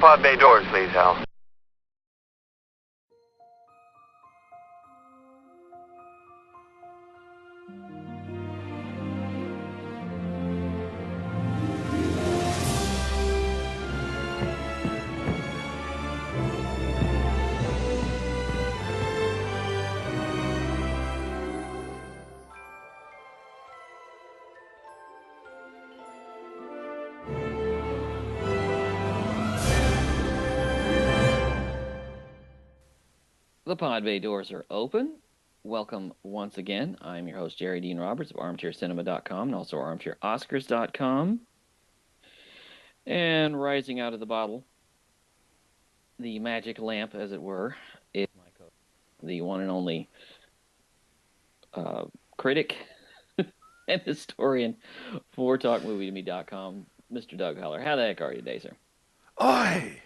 pod bay doors, please, Hal. The pod bay doors are open. Welcome once again. I'm your host, Jerry Dean Roberts of ArmchairCinema.com and also ArmchairOscars.com. And rising out of the bottle, the magic lamp, as it were, is my co the one and only critic and historian for TalkMovieToMe.com, Mr. Doug Holler. How the heck are you today, sir? Oi!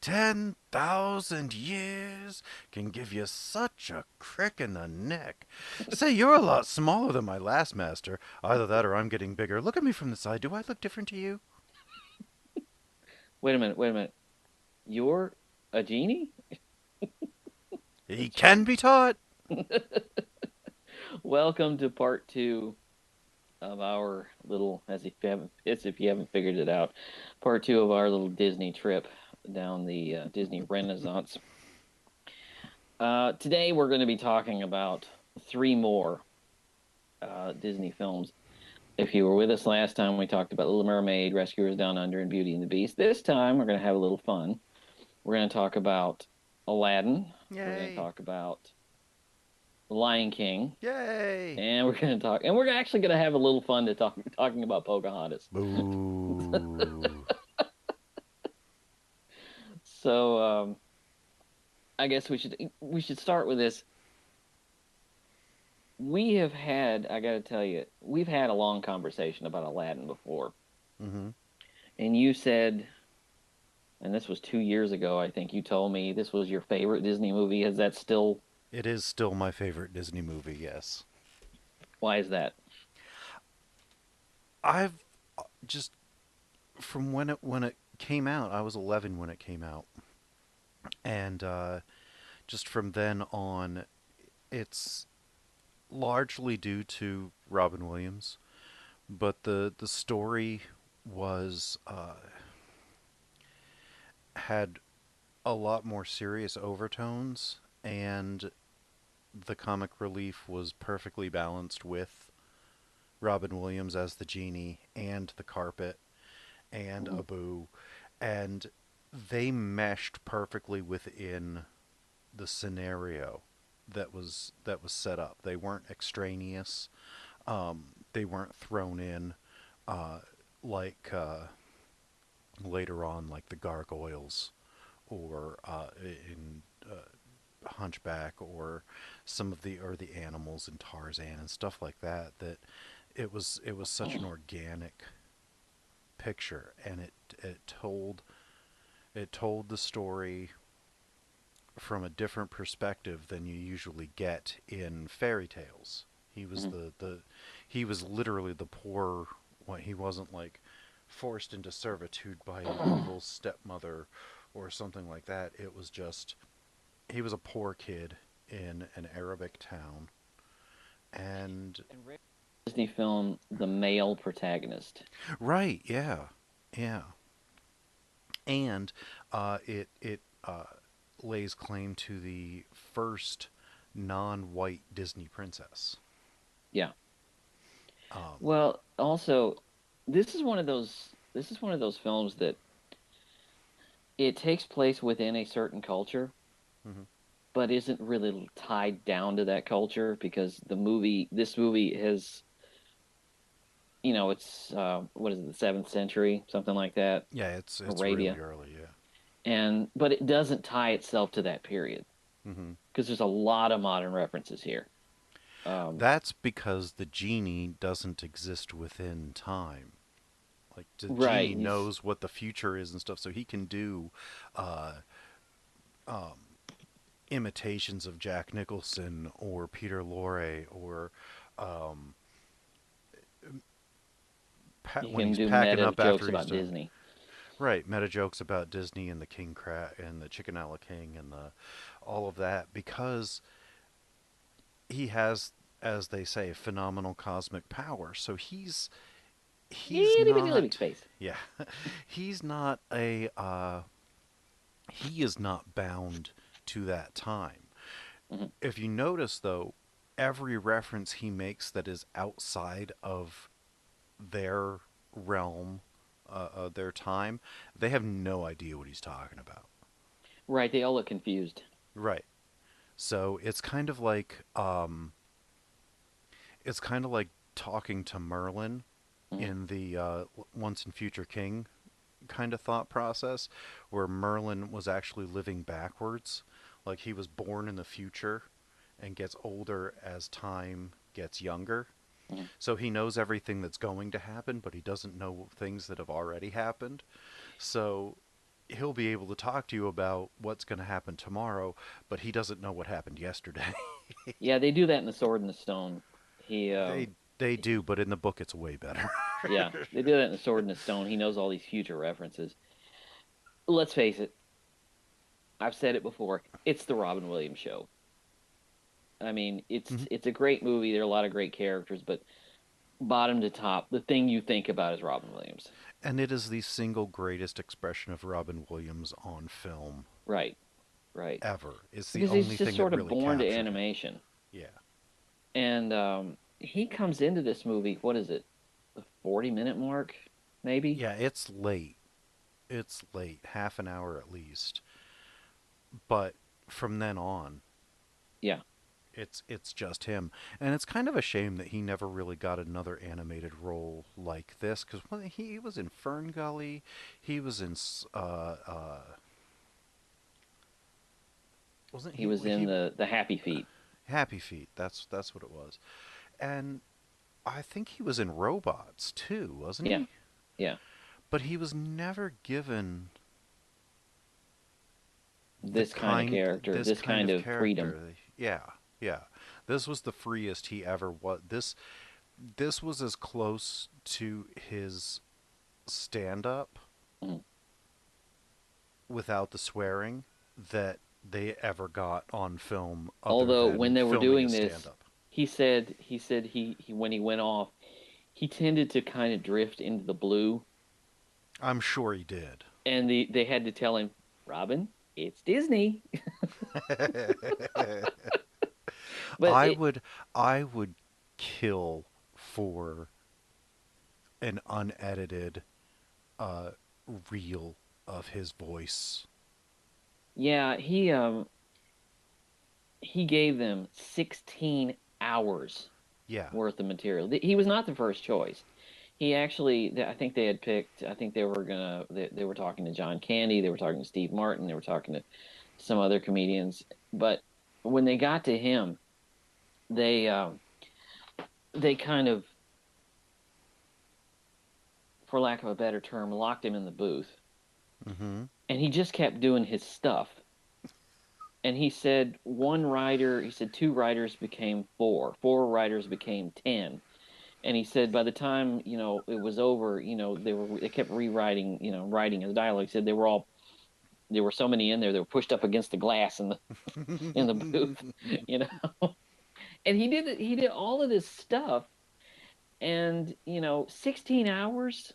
10,000 years can give you such a crick in the neck. Say, you're a lot smaller than my last master. Either that or I'm getting bigger. Look at me from the side. Do I look different to you? Wait a minute. You're a genie? He can be taught. Welcome to part two of our little, as if you haven't figured it out, part two of our little Disney trip down the Disney Renaissance. Today we're going to be talking about three more Disney films. If you were with us last time, we talked about Little Mermaid, Rescuers Down Under, and Beauty and the Beast. This time we're going to have a little fun. We're going to talk about Aladdin. Yay. We're going to talk about The Lion King. Yay! And we're actually going to have a little fun talking about Pocahontas. Boo. So, I guess we should start with this. I got to tell you, we've had a long conversation about Aladdin before. Mm-hmm. And you said, and this was 2 years ago, I think you told me this was your favorite Disney movie. Is that still? It is still my favorite Disney movie, yes. Why is that? I've just, from when it came out, I was 11 when it came out. And just from then on, it's largely due to Robin Williams, but the story was had a lot more serious overtones, and the comic relief was perfectly balanced with Robin Williams as the genie and the carpet and Abu, and they meshed perfectly within the scenario that was set up. They weren't extraneous. They weren't thrown in like later on, like the gargoyles or in Hunchback or some of the animals in Tarzan and stuff like that. That it was such an organic picture, and it told the story from a different perspective than you usually get in fairy tales. He was he was literally the poor one. He wasn't like forced into servitude by an evil stepmother or something like that. It was just he was a poor kid in an Arabic town, and Disney film, the male protagonist. right, yeah, and it lays claim to the first non-white Disney princess. Yeah. Um, Well, also, this is one of those films that it takes place within a certain culture, mhm. but isn't really tied down to that culture because this movie has, it's what is it, the 7th century, something like that, Yeah, it's Arabia, really early, yeah. but it doesn't tie itself to that period Hmm. because there's a lot of modern references here. Um, That's because the genie doesn't exist within time. Like the right, genie knows what the future is and stuff, so he can do uh, um, imitations of Jack Nicholson or Peter Lorre or um, he when can he's do packing meta up jokes after he's about done. Disney. Right, meta jokes about Disney and the King Crab and the Chickenella King and the all of that because he has, as they say, phenomenal cosmic power. So he's Itty bitty living not, space. yeah, he's not a he is not bound to that time. Hmm. If you notice, though, every reference he makes that is outside of their realm, their time, they have no idea what he's talking about. Right, they all look confused. Right. So it's kind of like talking to Merlin Hmm. in the Once and Future King kind of thought process, where Merlin was actually living backwards, like he was born in the future and gets older as time gets younger. Hmm. So he knows everything that's going to happen, but he doesn't know things that have already happened. So he'll be able to talk to you about what's going to happen tomorrow, but he doesn't know what happened yesterday. Yeah, they do that in The Sword and the Stone. He, They do, but in the book it's way better. yeah, they do that in The Sword and the Stone. He knows all these future references. Let's face it, I've said it before. It's the Robin Williams show. I mean, Mhm. it's a great movie. There are a lot of great characters, but bottom to top, the thing you think about is Robin Williams. And it is the single greatest expression of Robin Williams on film Right, right. ever. It's the Because he's only just thing that sort of really born to captured him. animation. Yeah. And he comes into this movie, what is it, the 40-minute mark, maybe? Yeah, it's late. It's late, half an hour at least. But from then on, Yeah. it's just him. And it's kind of a shame that he never really got another animated role like this cuz when he was in Fern Gully, he was in wasn't He was in he the Happy Feet. Happy Feet. That's what it was. And I think he was in Robots too, wasn't Yeah, he? yeah. But he was never given This kind of character, this this kind kind of of freedom. character. Yeah, yeah. This was the freest he ever was. This was as close to his stand up Mhm. without the swearing that they ever got on film other Although when than they were filming a doing stand this, up. he when he went off, he tended to kind of drift into the blue, I'm sure he did. and they had to tell him, Robin, it's Disney. But I it, would I would kill for an unedited uh reel of his voice. yeah, he gave them 16 hours Yeah. worth of material. He was not the first choice. He actually, I think they had picked. I think they were talking to John Candy. They were talking to Steve Martin. They were talking to some other comedians. But when they got to him, they they kind of, for lack of a better term, locked him in the booth, Mhm. and he just kept doing his stuff. And he said he said two writers became four writers became 10. And he said by the time it was over, they kept rewriting, writing his dialogue. He said there were so many in there that were pushed up against the glass in the booth, you know. And he did all of this stuff, and 16 hours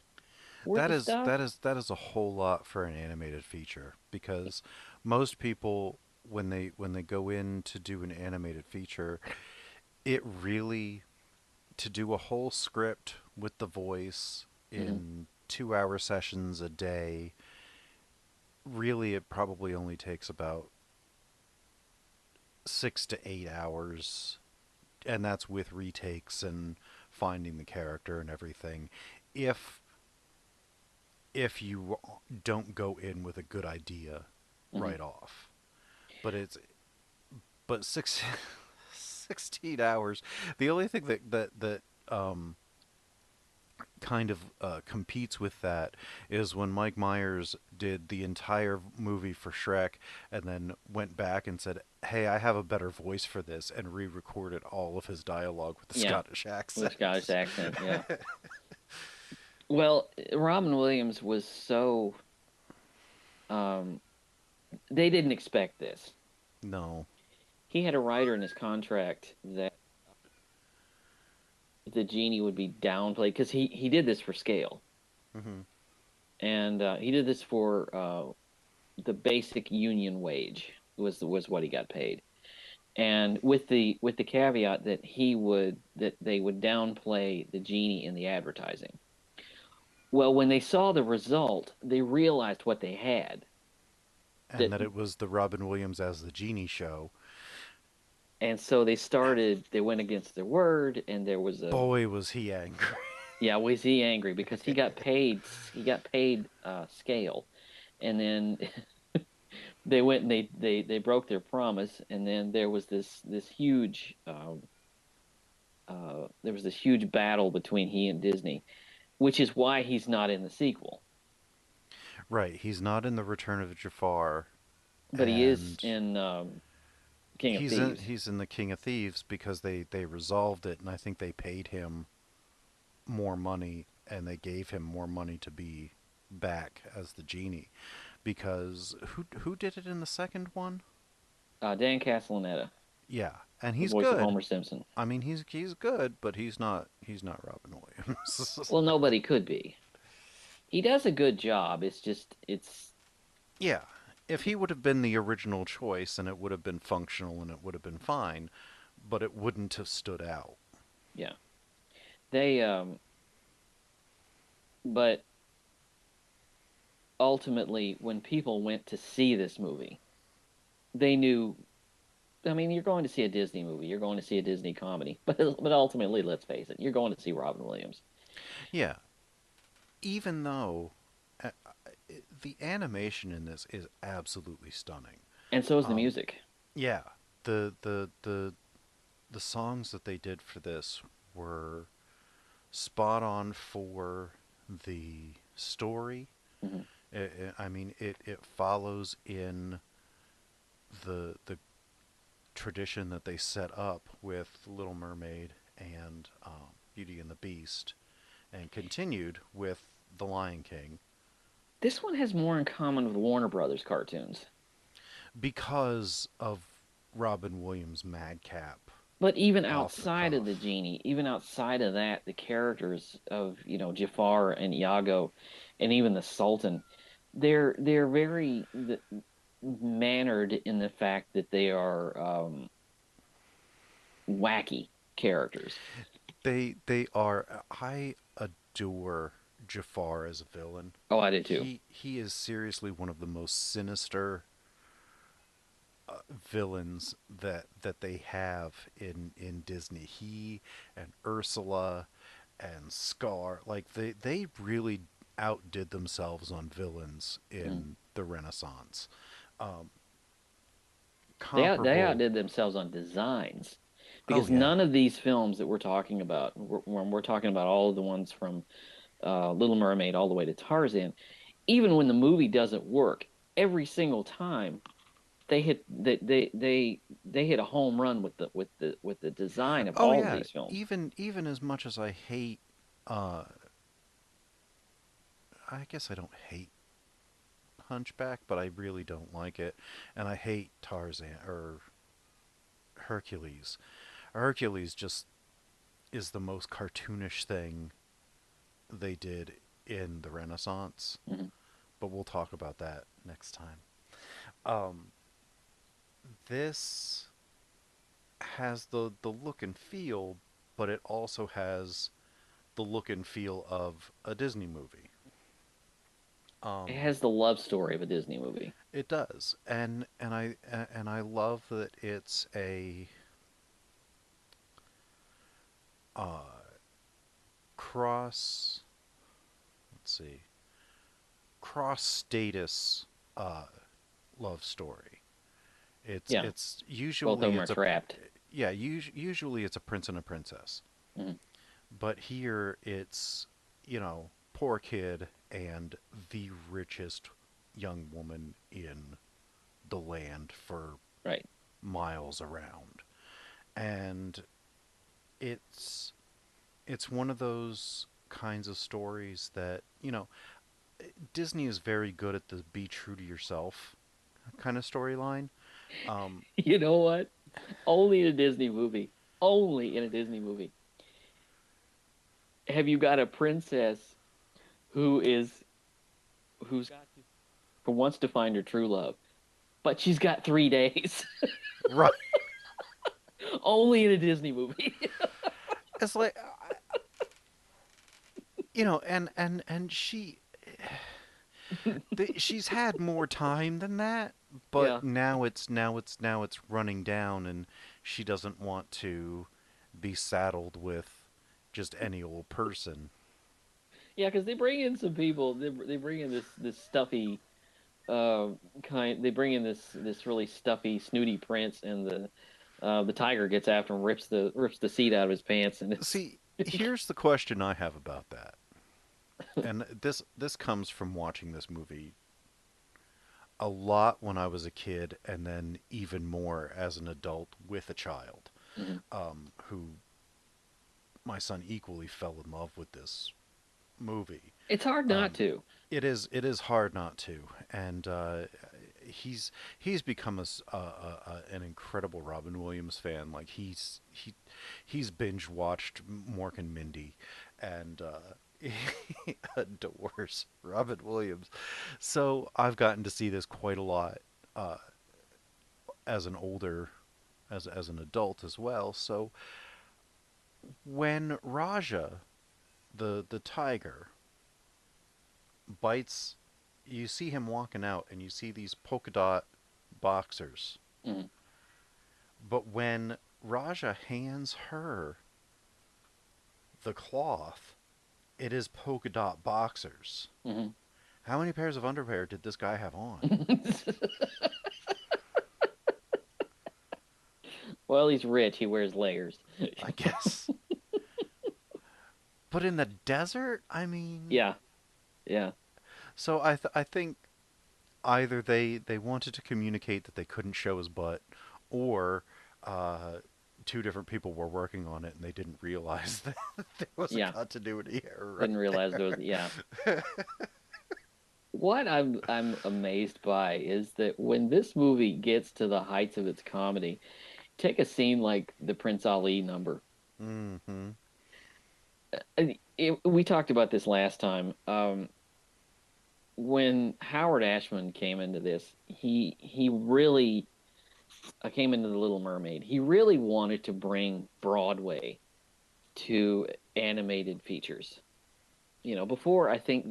worth of stuff. that is a whole lot for an animated feature because most people when they go in to do an animated feature, it really to do a whole script with the voice Hmm. in 2 hour sessions a day, really it probably only takes about 6 to 8 hours, and that's with retakes and finding the character and everything. If if you don't go in with a good idea Hmm. right off, but it's but 16 hours. The only thing that kind of competes with that is when Mike Myers did the entire movie for Shrek and then went back and said, "Hey, I have a better voice for this," and re-recorded all of his dialogue with the Yeah, Scottish with a accent. Scottish accent. Yeah. Well, Robin Williams was so. Um, they didn't expect this. No. He had a writer in his contract that the genie would be downplayed because he did this for scale, Hmm. and he did this for the basic union wage was what he got paid, and with the caveat that they would downplay the genie in the advertising. Well, when they saw the result, they realized what they had. And That that it was the Robin Williams as the genie show. and so they went against their word, and there was a Boy, was he angry. yeah, was he angry because he got paid scale, and then they went and they broke their promise, and then there was this huge battle between he and Disney, which is why he's not in the sequel, Right, he's not in the Return of Jafar, but he is and in King of Thieves. he's in the King of Thieves because they resolved it, and I think they paid him more money, and they gave him more money to be back as the genie. Because who did it in the second one? Dan Castellaneta, Yeah, and the he's voice of good. Homer Simpson. I mean, he's good, but he's not Robin Williams. Well, nobody could be. He does a good job. It's Yeah, if he would have been the original choice, and it would have been functional and it would have been fine, but it wouldn't have stood out. yeah. They but ultimately when people went to see this movie, they knew, I mean, you're going to see a Disney movie, you're going to see a Disney comedy, but ultimately, let's face it, you're going to see Robin Williams. Yeah, even though uh, the animation in this is absolutely stunning. And so is the Um, music. yeah, the songs that they did for this were spot on for the story. Hmm. I mean, it follows in the tradition that they set up with Little Mermaid and Beauty and the Beast, and continued with The Lion King, This one has more in common with Warner Brothers cartoons. because of Robin Williams' madcap But even off the outside of the cuff. genie, even outside of that, the characters of, Jafar and Iago and even the Sultan, they're very mannered in the fact that they are wacky characters. They are. I adore Jafar as a villain. Oh, I did too. He is seriously one of the most sinister villains that they have in Disney. He and Ursula and Scar, like they really outdid themselves on villains Mm. in the Renaissance. Um, They Comparable. outdid themselves on designs Oh because yeah. none of these films that we're talking about, when we're talking about all of the ones from Little Mermaid all the way to Tarzan, even when the movie doesn't work, every single time they hit a home run with the design of Oh all of yeah. these films. Even as much as I hate, uh, I guess I don't hate Hunchback, but I really don't like it, and I hate Tarzan or Hercules. Hercules just is the most cartoonish thing they did in the Renaissance, Mhm. but we'll talk about that next time. Um, this has the look and feel, but it also has the look and feel of a Disney movie. It Um, has the love story of a Disney movie. it does, and I love that it's a uh, cross. Let's see, cross status uh, love story. Yeah, It's both of usually them are it's a trapped. yeah, usually it's a prince and a princess. Mhm. But here it's, poor kid and the richest young woman in the land for Right. miles around. And it's it's one of those kinds of stories that, Disney is very good at the be true to yourself kind of storyline. Um, You know what? Only in a Disney movie. Only in a Disney movie. Have you got a princess who is who's got to, who wants to find her true love, but she's got 3 days. right. Only in a Disney movie. It's like, and she's had more time than that, but Yeah. now it's running down, and she doesn't want to be saddled with just any old person. Yeah, because they bring in some people. They bring in this stuffy uh kind. They bring in this really stuffy, snooty prince, and the tiger gets after him, rips the seat out of his pants, and it's See, here's the question I have about that, and this comes from watching this movie a lot when I was a kid, and then even more as an adult with a child, Mhm. who my son equally fell in love with this movie. It's hard not Um, to. it is hard not to, and he's he's become an incredible Robin Williams fan. Like he's binge watched Mork and Mindy, and he adores Robin Williams. So I've gotten to see this quite a lot uh, as an older as an adult as well. So when Raja, the tiger, bites, you see him walking out, and you see these polka dot boxers. Mhm. But when Raja hands her the cloth, it is polka dot boxers. Mhm. How many pairs of underwear did this guy have on? Well, he's rich. He wears layers. I guess. But in the desert, I mean, Yeah, yeah, so I think either they wanted to communicate that they couldn't show his butt, or uh, two different people were working on it and they didn't realize that there was a yeah. continuity error Didn't right realize there was. Yeah. What I'm amazed by is that when this movie gets to the heights of its comedy, take a scene like the Prince Ali number. there. Hmm. We talked about this last time. When Howard Ashman came into this, he really came into The Little Mermaid. He really wanted to bring Broadway to animated features. Before I think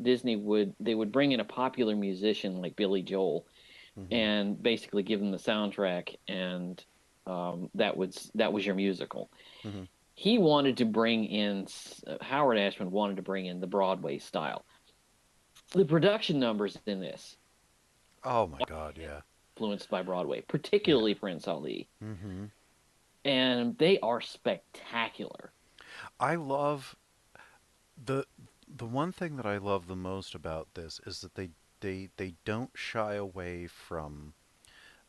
Disney would bring in a popular musician like Billy Joel Hmm. and basically give them the soundtrack, and that was your musical. Hmm. He wanted to bring in Howard Ashman wanted to bring in the Broadway style. The production numbers in this Oh my God, yeah, influenced by Broadway, yeah. particularly Prince Ali, Hmm. and they are spectacular. I love the the one thing that I love the most about this is that they don't shy away from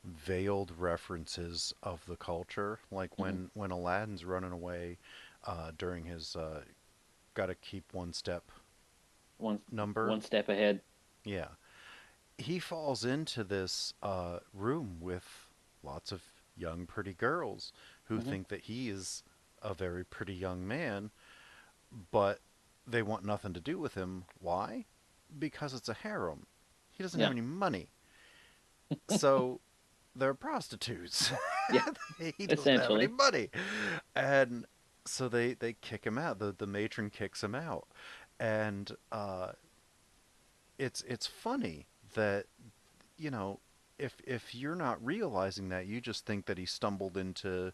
veiled references of the culture, like Mhm. when Aladdin's running away during his "gotta keep one step" One number. one step ahead. Yeah, he falls into this room with lots of young, pretty girls who Hmm. think that he is a very pretty young man, but they want nothing to do with him. Why? Because it's a harem. He doesn't have Yeah, any money. So they're prostitutes. yeah, He doesn't have any essentially. money. And so they kick him out. The matron kicks him out. And it's funny that, you know, if you're not realizing that, you just think that he stumbled into,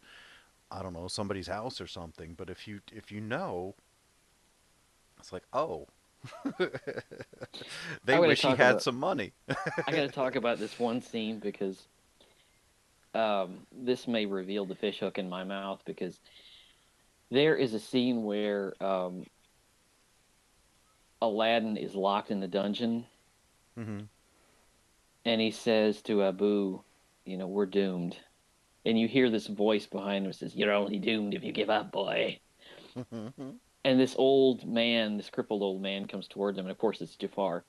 I don't know, somebody's house or something. But if you know, it's like, oh, they I got to wish he talk had about. some money. I got to talk about this one scene because this may reveal the fish hook in my mouth because there is a scene where Aladdin is locked in the dungeon Hmm. and he says to Abu, we're doomed. And you hear this voice behind him that says, "You're only doomed if you give up, boy." And this old man, this crippled old man, comes towards him, and of course it's Jafar.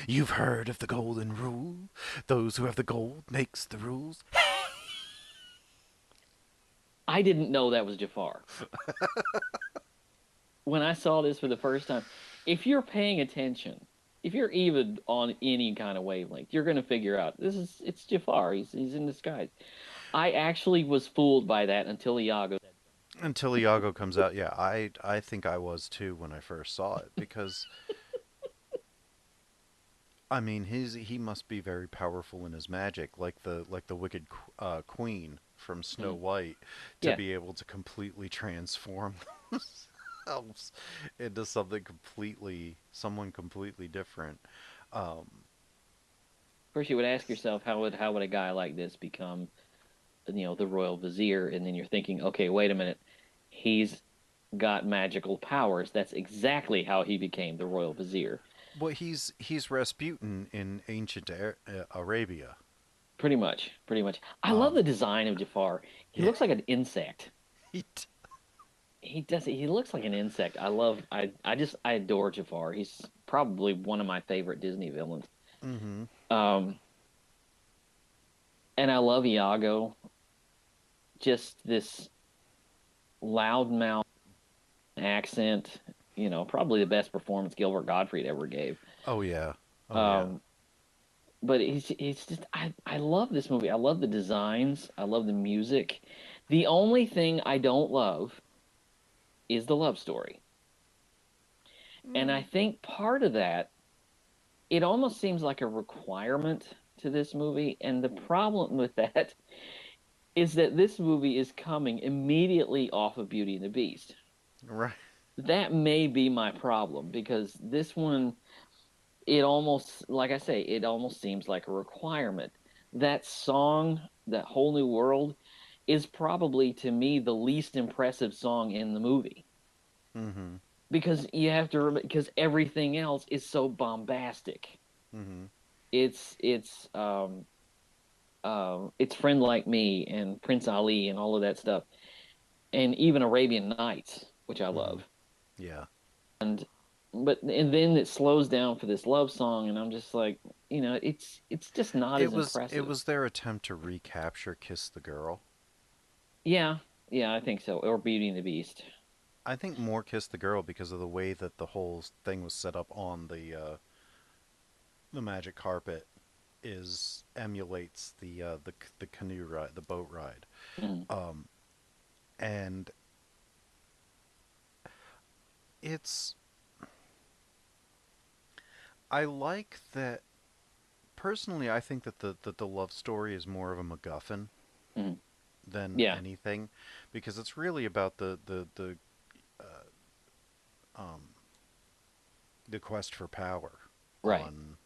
You've heard of the golden rule. Those who have the gold makes the rules. I didn't know that was Jafar when I saw this for the first time. If you're paying attention, if you're even on any kind of wavelength, you're going to figure out it's Jafar. He's in disguise. I actually was fooled by that until Iago. Until Iago comes out, yeah, I think I was too when I first saw it because I mean he must be very powerful in his magic, like the wicked queen from Snow Mm, White, to yeah, be able to completely transform themselves into someone completely different. Um, first you would ask yourself how would a guy like this become, the royal vizier, and then you're thinking, okay, wait a minute, he's got magical powers. That's exactly how he became the royal vizier. well, he's Rasputin in ancient Arabia. Pretty much, pretty much. I love Um, the design of Jafar. He yeah, looks like an insect. he He does. He looks like an insect. I love. I adore Jafar. He's probably one of my favorite Disney villains. mm-hmm. Um, and I love Iago. Just this loudmouth accent. Probably the best performance Gilbert Gottfried ever gave. Oh yeah, oh yeah. Um, but it's just I love this movie. I love the designs. I love the music. The only thing I don't love is the love story. And I Mm. think part of that, it almost seems like a requirement to this movie. And the problem with that is that this movie is coming immediately off of Beauty and the Beast. Right. That may be my problem because this one, it almost, like I say, it almost seems like a requirement. That song, that whole new world, is probably to me the least impressive song in the movie Mm-hmm. because you have to remember because everything else is so bombastic. Mm-hmm. It's Friend Like Me and Prince Ali and all of that stuff, and even Arabian Nights, which I Mm-hmm. love. Yeah. And then it slows down for this love song, and I'm just like, it's just not as It impressive. was their attempt to recapture Kiss the Girl. Yeah, yeah, I think so. Or Beauty and the Beast. I think more Kiss the Girl because of the way that the whole thing was set up on the magic carpet is emulates the canoe ride, the boat ride. Mm, Um, and it's I like that personally. I think that the love story is more of a MacGuffin mm, than yeah, anything, because it's really about um, the quest for power right. on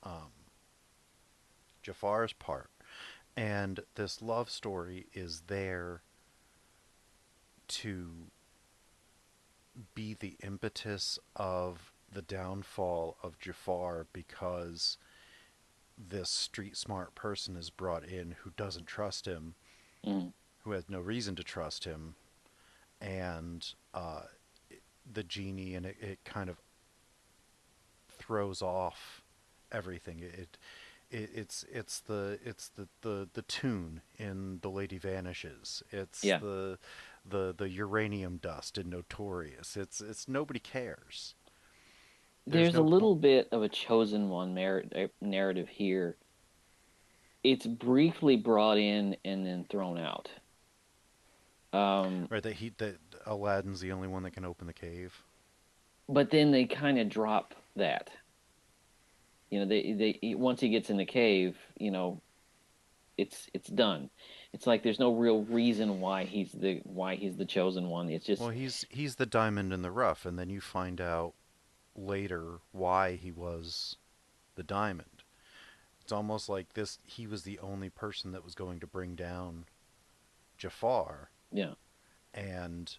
um, Jafar's part, and this love story is there to be the impetus of the downfall of Jafar because this street smart person is brought in who doesn't trust him, Mm, who has no reason to trust him, and the genie, and it kind of throws off everything. It's the tune in The Lady Vanishes. It's yeah. the uranium dust in Notorious. It's nobody cares. There's There's a no point. little bit of a chosen one narrative here. It's briefly brought in and then thrown out. Um, Right, that Aladdin's the only one that can open the cave. but then they kind of drop that. Once he gets in the cave, it's done. It's like there's no real reason why he's the chosen one. It's Well, just he's the diamond in the rough, and then you find out later why he was the diamond. It's almost like this he was the only person that was going to bring down Jafar, yeah. and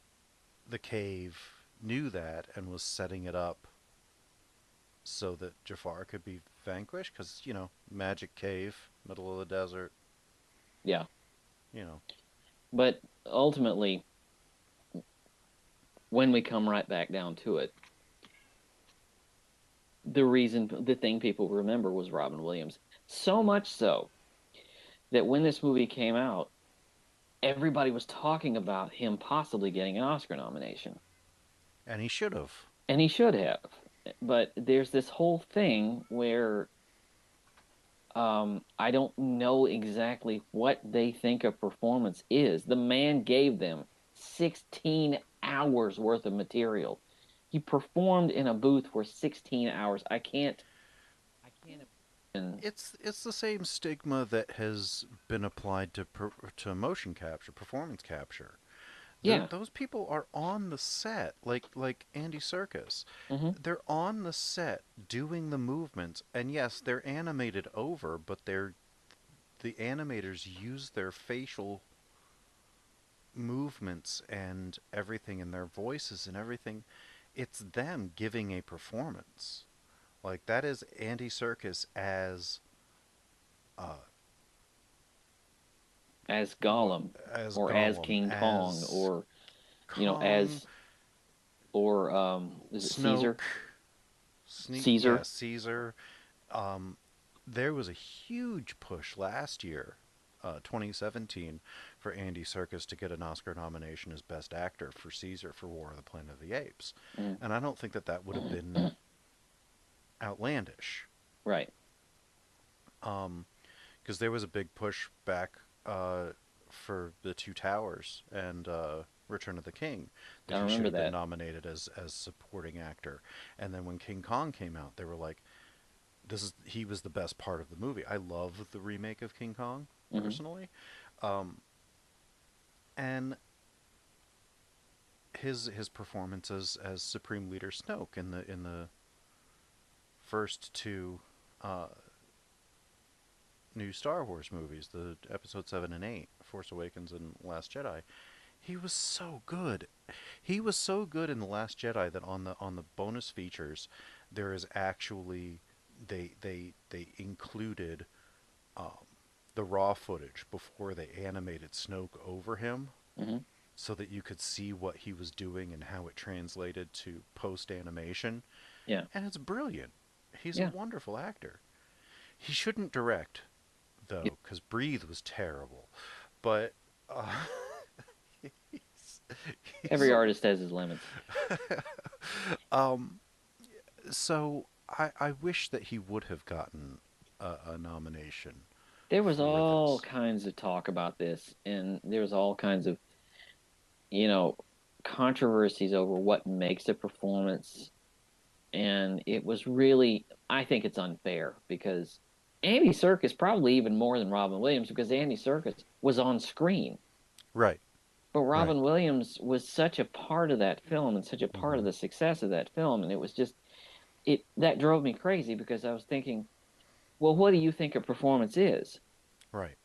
the cave knew that and was setting it up so that Jafar could be vanquished because, magic cave, middle of the desert, Yeah. you know. But ultimately, when we come right back down to it, the thing people remember was Robin Williams. So much so that when this movie came out, everybody was talking about him possibly getting an Oscar nomination. And he should have. And he should have. But there's this whole thing where I don't know exactly what they think a performance is. The man gave them 16 hours worth of material. He performed in a booth for 16 hours. I can't imagine. It's the same stigma that has been applied to motion capture, performance capture. Yeah. Those people are on the set, like Andy Serkis. Hmm. They're on the set doing the movements, and yes, they're animated over, but the animators use their facial movements and everything, and their voices and everything. It's them giving a performance. Like that is Andy Serkis uh, As what Gollum as or as Gollum, King Kong as or Kong, as or is it Caesar? Snoke, yeah, Caesar. Caesar. Um, there was a huge push last year, 2017, for Andy Serkis to get an Oscar nomination as Best Actor for Caesar for War of the Planet of the Apes, Mm. and I don't think that would have been outlandish, Right. because there was a big push back for the Two Towers and Return of the King that I he should remember have been that. nominated as supporting actor, and then when King Kong came out, they were like, he was the best part of the movie. I love the remake of King Kong Hmm. personally, um, and his performance as Supreme Leader Snoke in the first two uh, new Star Wars movies, the Episode 7 and 8, Force Awakens and Last Jedi. He was so good. He was so good in the Last Jedi that on the bonus features, there is actually they included um, the raw footage before they animated Snoke over him, Hmm. so that you could see what he was doing and how it translated to post animation. Yeah. And it's brilliant. He's a Yeah. wonderful actor. He shouldn't direct Yeah. though, because Breathe was terrible. But he's, he's Every a, artist has his limits. um. So I wish that he would have gotten a nomination There was for all this. kinds of talk about this, and there was all kinds of, you know, controversies over what makes a performance. And it was really, I think it's unfair because Andy Serkis probably even more than Robin Williams because Andy Serkis was on screen. Right. But Right. Robin Williams was such a part of that film and such a part of Hmm. the success of that film. And it was just, it that drove me crazy because I was thinking, well, what do you think a performance is? Right.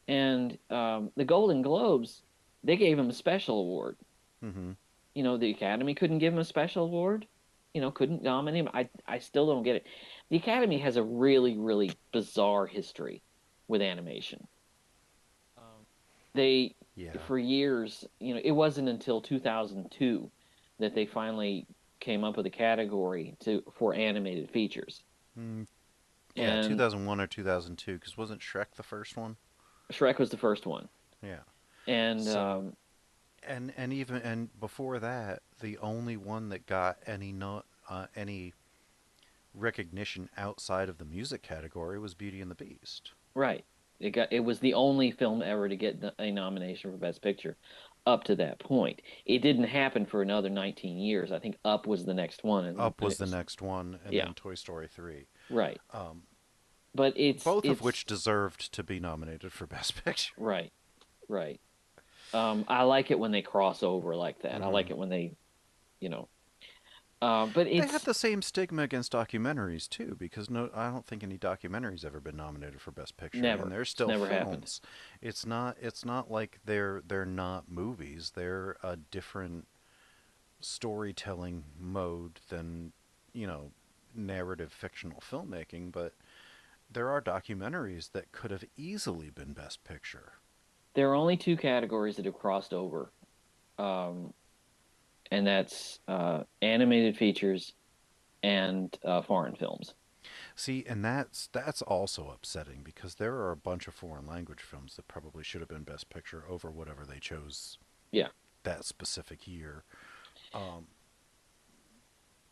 And the Golden Globes, they gave him a special award. Hmm. The Academy couldn't give him a special award. Couldn't nominate him. I still don't get it. The Academy has a really, really bizarre history with animation. They, Yeah. for years, it wasn't until 2002 that they finally came up with a category for animated features. Mm, yeah. And 2001 or 2002, because wasn't Shrek the first one? Shrek was the first one. Yeah. And So and before that, the only one that got any recognition outside of the music category was Beauty and the Beast. right, it was the only film ever to get a nomination for Best Picture up to that point. It didn't happen for another 19 years. I think Up was the next one, and Up then was it the was, next one, and yeah, then Toy Story 3. right. Um, But it's both of it's which deserved to be nominated for Best Picture. right, right. I like it when they cross over like that. I Hmm. like it when they, you know. But They have it's the same stigma against documentaries too, because no, I don't think any documentaries ever been nominated for Best Picture, and never. they're It's still never happened. films. It's not like they're not movies. They're a different storytelling mode than you know narrative fictional filmmaking, but there are documentaries that could have easily been Best Picture. There are only two categories that have crossed over, um, and that's animated features and foreign films. See, and that's also upsetting because there are a bunch of foreign language films that probably should have been Best Picture over whatever they chose Yeah, that specific year. Um,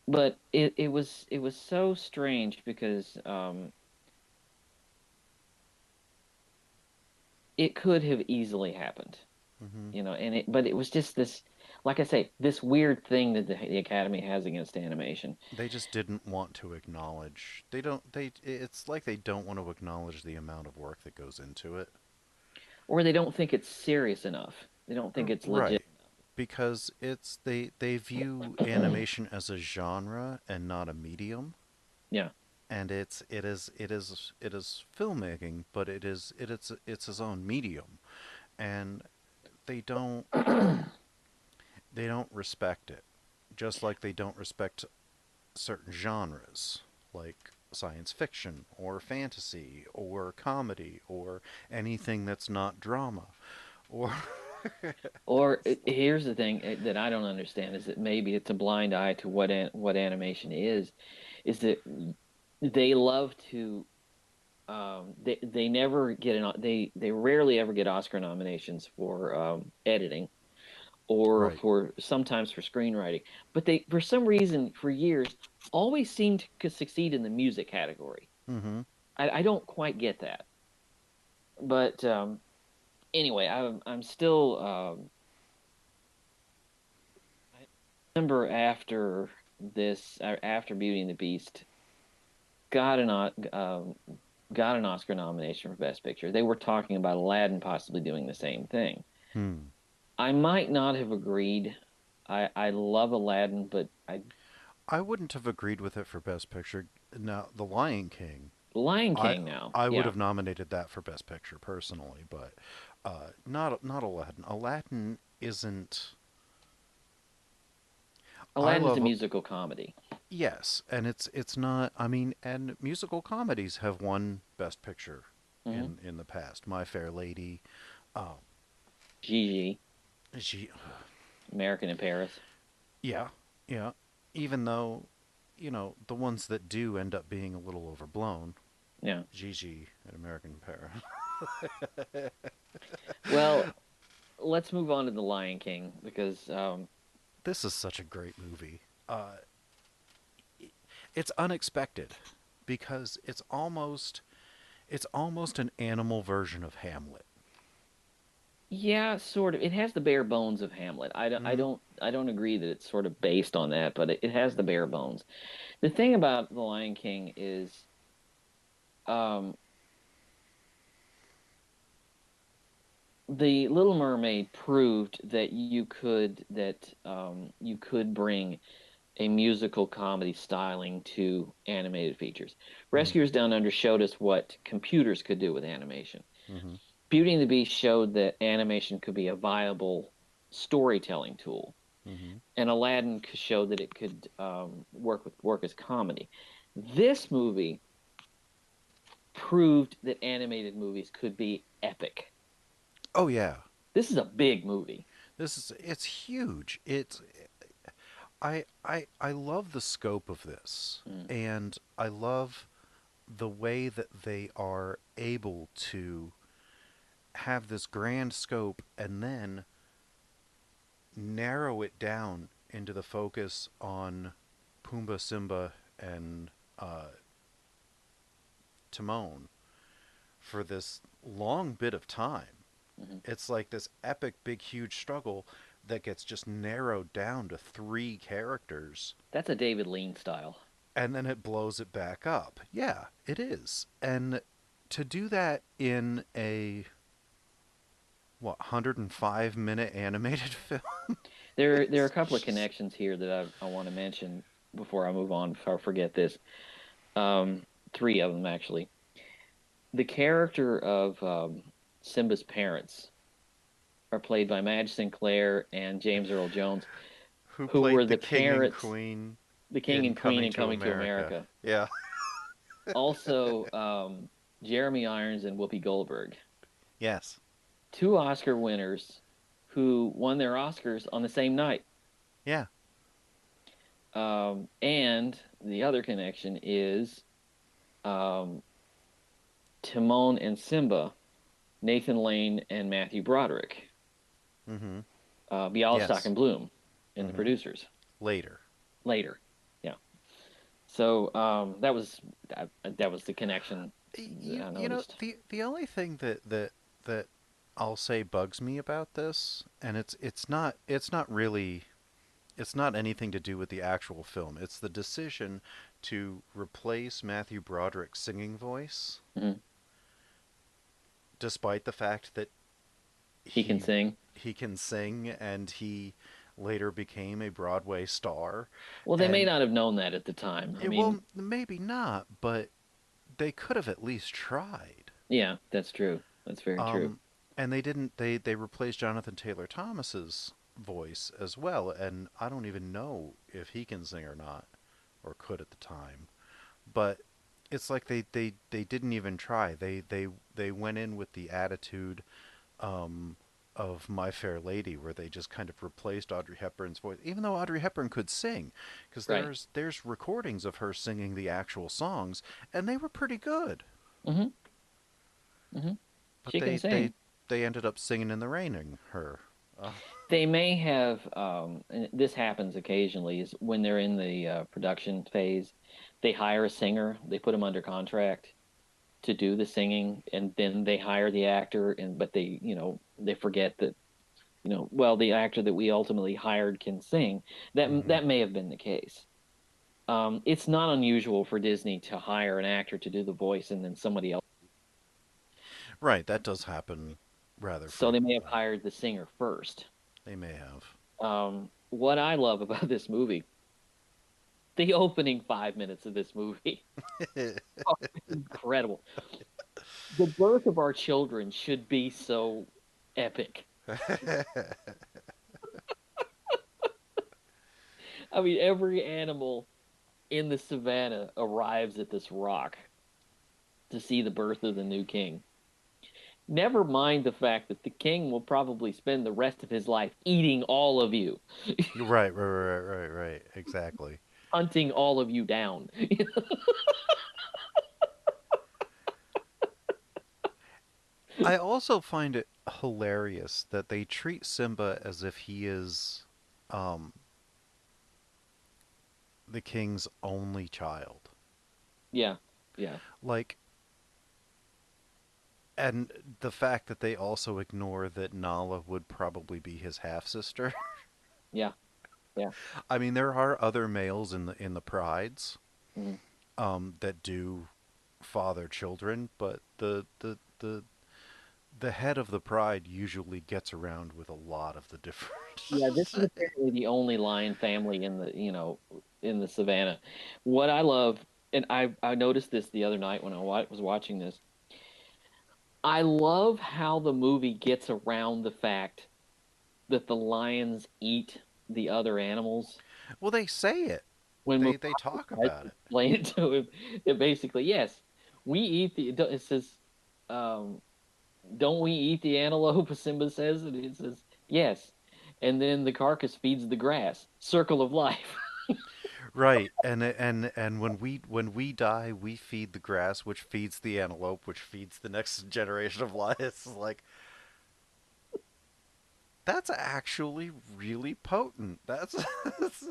but it was so strange because it could have easily happened, mhm. but it was just this, like I say, this weird thing that the Academy has against animation, They just didn't want to acknowledge. They don't. They. It's like they don't want to acknowledge the amount of work that goes into it. or they don't think it's serious enough. They don't think it's legit Right. Because it's they view enough. animation as a genre and not a medium, Yeah. and it is filmmaking, but it's its own medium, and they don't they don't respect it, just like they don't respect certain genres like science fiction or fantasy or comedy or anything that's not drama or Or here's the thing that I don't understand is that maybe it's a blind eye to what animation is that they love to they never get they rarely ever get Oscar nominations for editing or right. for sometimes for screenwriting, but they for some reason for years always seem to succeed in the music category. Mm-hmm. I don't quite get that, but anyway, I'm still I remember after after Beauty and the Beast got an got an Oscar nomination for Best Picture. They were talking about Aladdin possibly doing the same thing. Hmm. I might not have agreed. I love Aladdin, but I I wouldn't have agreed with it for Best Picture. Now, The Lion King, Lion I King now. I would Yeah. have nominated that for Best Picture personally, but not Aladdin. Aladdin isn't. I Aladdin's a love musical comedy. yes, and it's not. I mean, and musical comedies have won Best Picture Hmm. in the past. My Fair Lady, um, Gigi, she, American in Paris. yeah, yeah. Even though, the ones that do end up being a little overblown, Yeah. Gigi and American Parrot. Well, let's move on to The Lion King because This is such a great movie. It's unexpected because it's almost an animal version of Hamlet. yeah, sort of. It has the bare bones of Hamlet. Mm-hmm. I don't agree that it's sort of based on that, but it has the bare bones. The thing about The Lion King is um the Little Mermaid proved that you could bring a musical comedy styling to animated features. Mm-hmm. Rescuers Down Under showed us what computers could do with animation. Mm-hmm. Beauty and the Beast showed that animation could be a viable storytelling tool, Mm-hmm. and Aladdin showed that it could work as comedy. This movie proved that animated movies could be epic. Oh yeah, This is a big movie. it's huge. I love the scope of this, Mm. and I love the way that they are able to have this grand scope and then narrow it down into the focus on Pumbaa, Simba, and Timon for this long bit of time. Mhm. It's like this epic, big, huge struggle that gets just narrowed down to three characters, That's a David Lean style. and then it blows it back up. Yeah, it is. And to do that in a, what, 105-minute animated film? There are a It's couple of just. connections here that I want to mention before I move on, before I forget this. Um, three of them actually. The character of Simba's parents are played by Madge Sinclair and James Earl Jones, Who who were played the the king and parents, queen the king in and queen Coming in to Coming to America? America. Yeah. Also, Jeremy Irons and Whoopi Goldberg, Yes. two Oscar winners who won their Oscars on the same night. Yeah. And the other connection is um, Timon and Simba, Nathan Lane and Matthew Broderick, Mm-hmm. Bialystok Yes. and Bloom, and the Mm-hmm. producers Later. later. Yeah. So that was the connection that You I you know noticed. the only thing that I'll say bugs me about this, and it's not really it's not anything to do with the actual film. It's the decision to replace Matthew Broderick's singing voice, Mhm. despite the fact that He can he sing. he can sing and he later became a Broadway star. Well, they may And not have known that at the time. I mean, well, maybe not, but they could have at least tried. yeah, that's true. That's very true. Um, and they didn't. They replaced Jonathan Taylor Thomas's voice as well, and I don't even know if he can sing or not, or could at the time. But it's like they didn't even try. They went in with the attitude um, of My Fair Lady, where they just kind of replaced Audrey Hepburn's voice, even though Audrey Hepburn could sing, because Right. there's recordings of her singing the actual songs, and they were pretty good. Hmm. Hmm. But She can sing. they ended up singing in the raining her. They may have, and this happens occasionally, is when they're in the production phase, they hire a singer, they put him under contract to do the singing, and then they hire the actor, and but they, they forget that, well, the actor that we ultimately hired can sing. Hmm. That may have been the case. It's not unusual for Disney to hire an actor to do the voice and then somebody else. Right, that does happen rather So they may have frequently. hired the singer first. They may have. What I love about this movie, the opening 5 minutes of this movie, are incredible. The birth of our children should be so epic. I mean, every animal in the savannah arrives at this rock to see the birth of the new king. Never mind the fact that the king will probably spend the rest of his life eating all of you, Right. Exactly. hunting all of you down. I also find it hilarious that they treat Simba as if he is um, the king's only child. Yeah, yeah, Like, and the fact that they also ignore that Nala would probably be his half sister. yeah, yeah. I mean, there are other males in the prides Mhm. that do father children, but the head of the pride usually gets around with a lot of the different. Yeah, this is apparently the only lion family in the savannah. What I love, and I noticed this the other night when I was watching this. I love how the movie gets around the fact that the lions eat the other animals. Well, they say it. When They Mufasa talk tries about to it. explain it to him, it basically, yes, we eat the. It says, um, "Don't we eat the antelope?" Simba says, and it says, "Yes." And then the carcass feeds the grass. Circle of life. Right, and when we die, we feed the grass, which feeds the antelope, which feeds the next generation of life. It's like that's actually really potent. That's,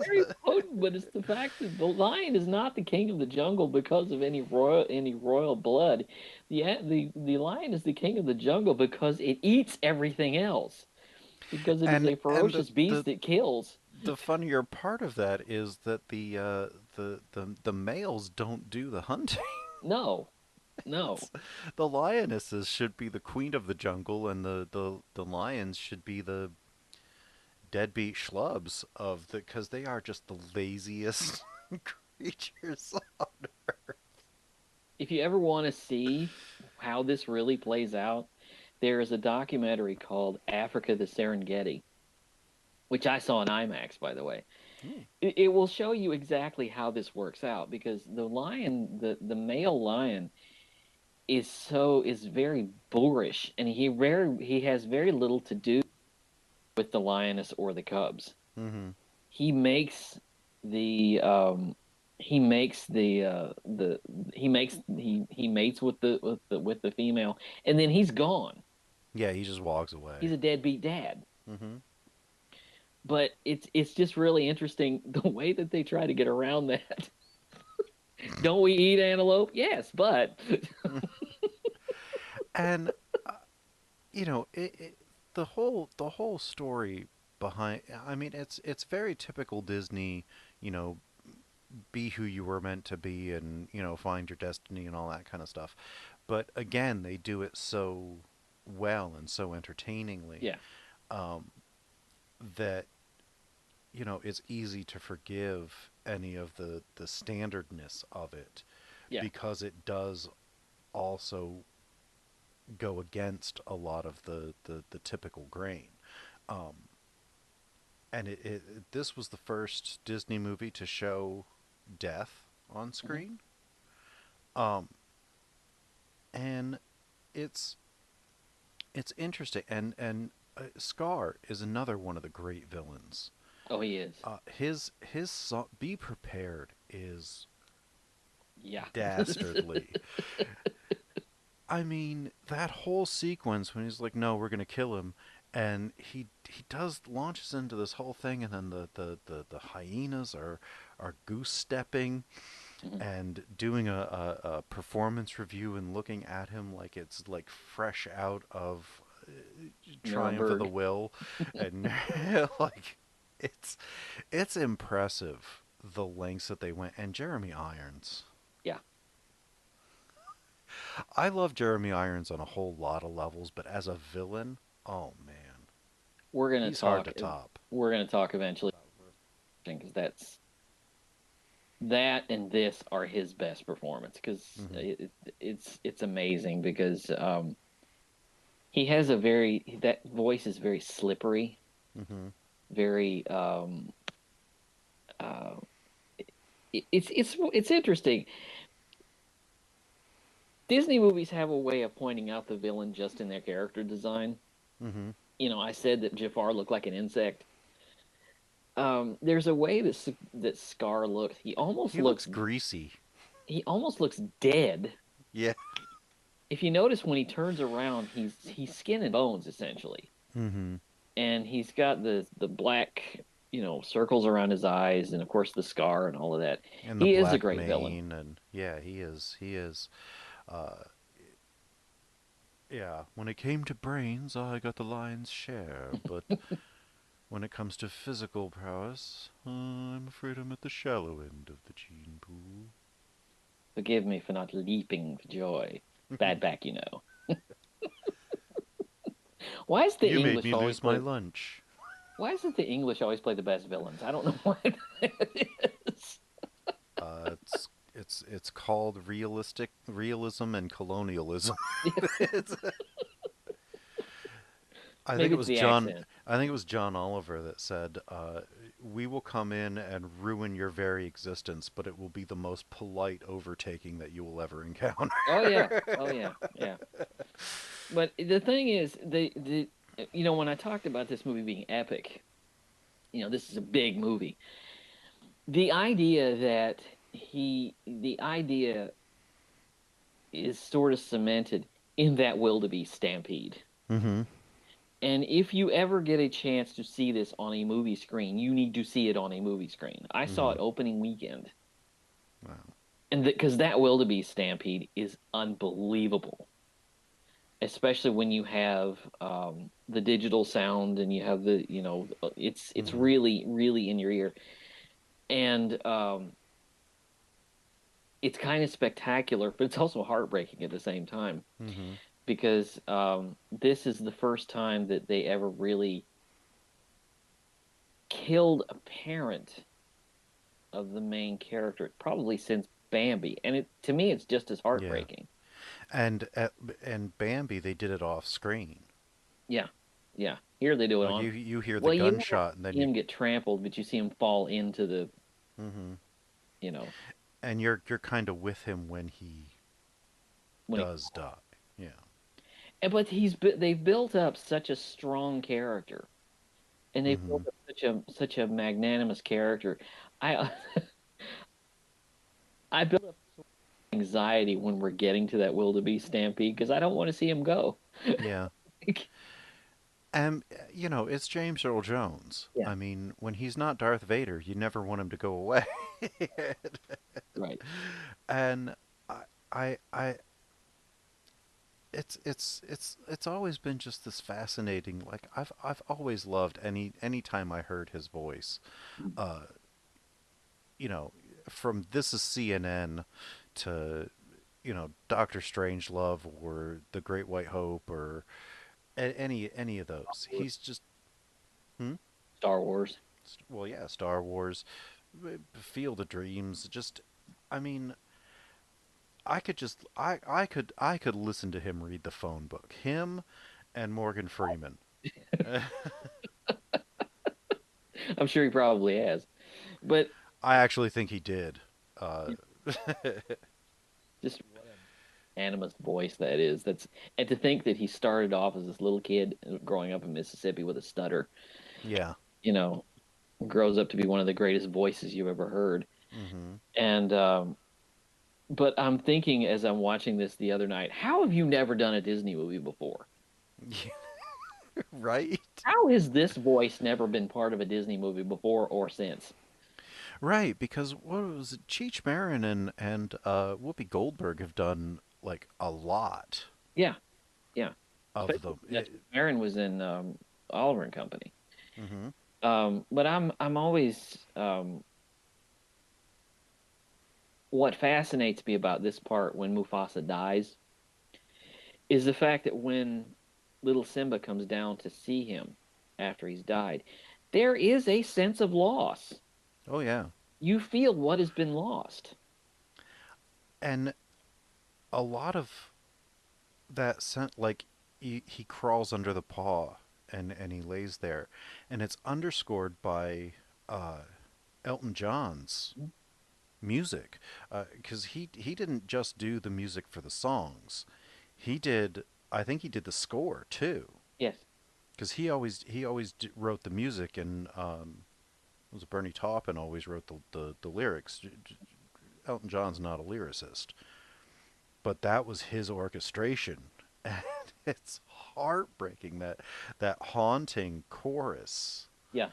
Very potent, but it's the fact that the lion is not the king of the jungle because of any royal blood. The lion is the king of the jungle because it eats everything else. Because it is a and ferocious beast that kills. the funnier part of that is that the males don't do the hunting. No, no. The lionesses should be the queen of the jungle, and the lions should be the deadbeat schlubs of the because they are just the laziest creatures. If you ever want to see how this really plays out, there is a documentary called Africa the Serengeti, which I saw in IMAX, by the way. Hmm. It will show you exactly how this works out because the male lion is very boorish, and he has very little to do with the lioness or the cubs. Mm-hmm. he makes the he makes the he makes he mates with the female, and then he's gone. Yeah, he just walks away. He's a deadbeat dad. Hmm. But it's just really interesting the way that they try to get around that. Don't we eat antelope? Yes, but And the whole story behind. I mean, it's very typical Disney. You know, be who you were meant to be, and find your destiny and all that kind of stuff. But again, they do it so well and so entertainingly, yeah, um, that it's easy to forgive any of the standardness of it, yeah. because it does also go against a lot of the typical grain. Um, and this was the first Disney movie to show death on Hmm. screen. Um, and it's it's interesting, and Scar is another one of the great villains. Oh, he is. His song "Be Prepared" is Yeah. dastardly. I mean, that whole sequence when he's like, "No, we're gonna kill him," and he does launches into this whole thing, and then the hyenas are goose stepping Mhm. and doing a performance review and looking at him like it's like fresh out of Triumph of the Nuremberg. Will, and like it's it's impressive the lengths that they went. And Jeremy Irons, Yeah, I love Jeremy Irons on a whole lot of levels, but as a villain, oh man, we're gonna he's hard talk. to top. We're gonna talk eventually because that and this are his best performance because Hmm. it's amazing because he has a very that voice is very slippery, Hmm. very uh, it's interesting. Disney movies have a way of pointing out the villain just in their character design. Hmm. I said that Jafar looked like an insect. There's a way that Scar looks. He looks greasy. He almost looks dead. Yeah. If you notice when he turns around, he's skin and bones essentially, Hmm. and he's got the black circles around his eyes, and of course the scar and all of that. And the He is a black great villain. mane, and yeah, he is. Uh, yeah. When it came to brains, I got the lion's share, but when it comes to physical prowess, I'm afraid I'm at the shallow end of the gene pool. Forgive me for not leaping for joy. Bad back, you know. Why is the You made English me always lose my play? lunch. Why isn't the English always play the best villains? I don't know why that is. It's called realism and colonialism. it's, I think Maybe it it's was the John. accent. I think it was John Oliver that said, "We will come in and ruin your very existence, but it will be the most polite overtaking that you will ever encounter." Oh yeah. Oh yeah. Yeah. But the thing is, the when I talked about this movie being epic, this is a big movie. The idea that the idea is sort of cemented in that wildebeest stampede. Hmm. And if you ever get a chance to see this on a movie screen, you need to see it on a movie screen. I saw Hmm. it opening weekend, Wow. and because that wildebeest stampede is unbelievable, especially when you have the digital sound and you have it's Hmm. really really in your ear, and it's kind of spectacular, but it's also heartbreaking at the same time Hmm. because this is the first time that they ever really killed a parent of the main character, probably since Bambi, and it to me it's just as Yeah. heartbreaking. And and Bambi, they did it off screen. Yeah, yeah. Here they do it Like on. you hear the Well, you never gunshot, and then see him get trampled, but you see him fall into the hmm you know and you're kind of with him when he when he. does die. Yeah. But they've built up such a strong character and they Mm-hmm. built up such a magnanimous character. I I build up anxiety when we're getting to that wildebeest stampede because I don't want to see him go. Yeah. And, it's James Earl Jones. Yeah, I mean, when he's not Darth Vader, you never want him to go away. right. And I, I, it's always been just this fascinating. Like I've always loved any time I heard his voice. Uh, you know, from This Is CNN to Doctor Strangelove or The Great White Hope or any of those. He's just hmm? Star Wars. Well, yeah, Star Wars, Field of Dreams. Just, I mean, I could listen to him read the phone book. Him and Morgan Freeman. I'm sure he probably has, but I actually think he did. Uh, just what an animus voice that is. And to think that he started off as this little kid growing up in Mississippi with a stutter, yeah. you know, grows up to be one of the greatest voices you've ever heard. Hmm. And but I'm thinking as I'm watching this the other night, how have you never done a Disney movie before? Right. How has this voice never been part of a Disney movie before or since? Right, because what was it? Cheech Marin and Whoopi Goldberg have done like a lot Yeah, yeah. of Especially them. that Marin was in Oliver and Company. Mm-hmm. But I'm always what fascinates me about this part when Mufasa dies is the fact that when little Simba comes down to see him after he's died, there is a sense of loss. Oh yeah, You feel what has been lost. and a lot of that scent, like he crawls under the paw and he lays there, and it's underscored by uh, Elton John's music, because he didn't just do the music for the songs, he did. I think he did the score too, Yes. because he always wrote the music, and it was Bernie Taupin always wrote the lyrics. Elton John's not a lyricist, but that was his orchestration, and it's heartbreaking, that haunting chorus Yeah.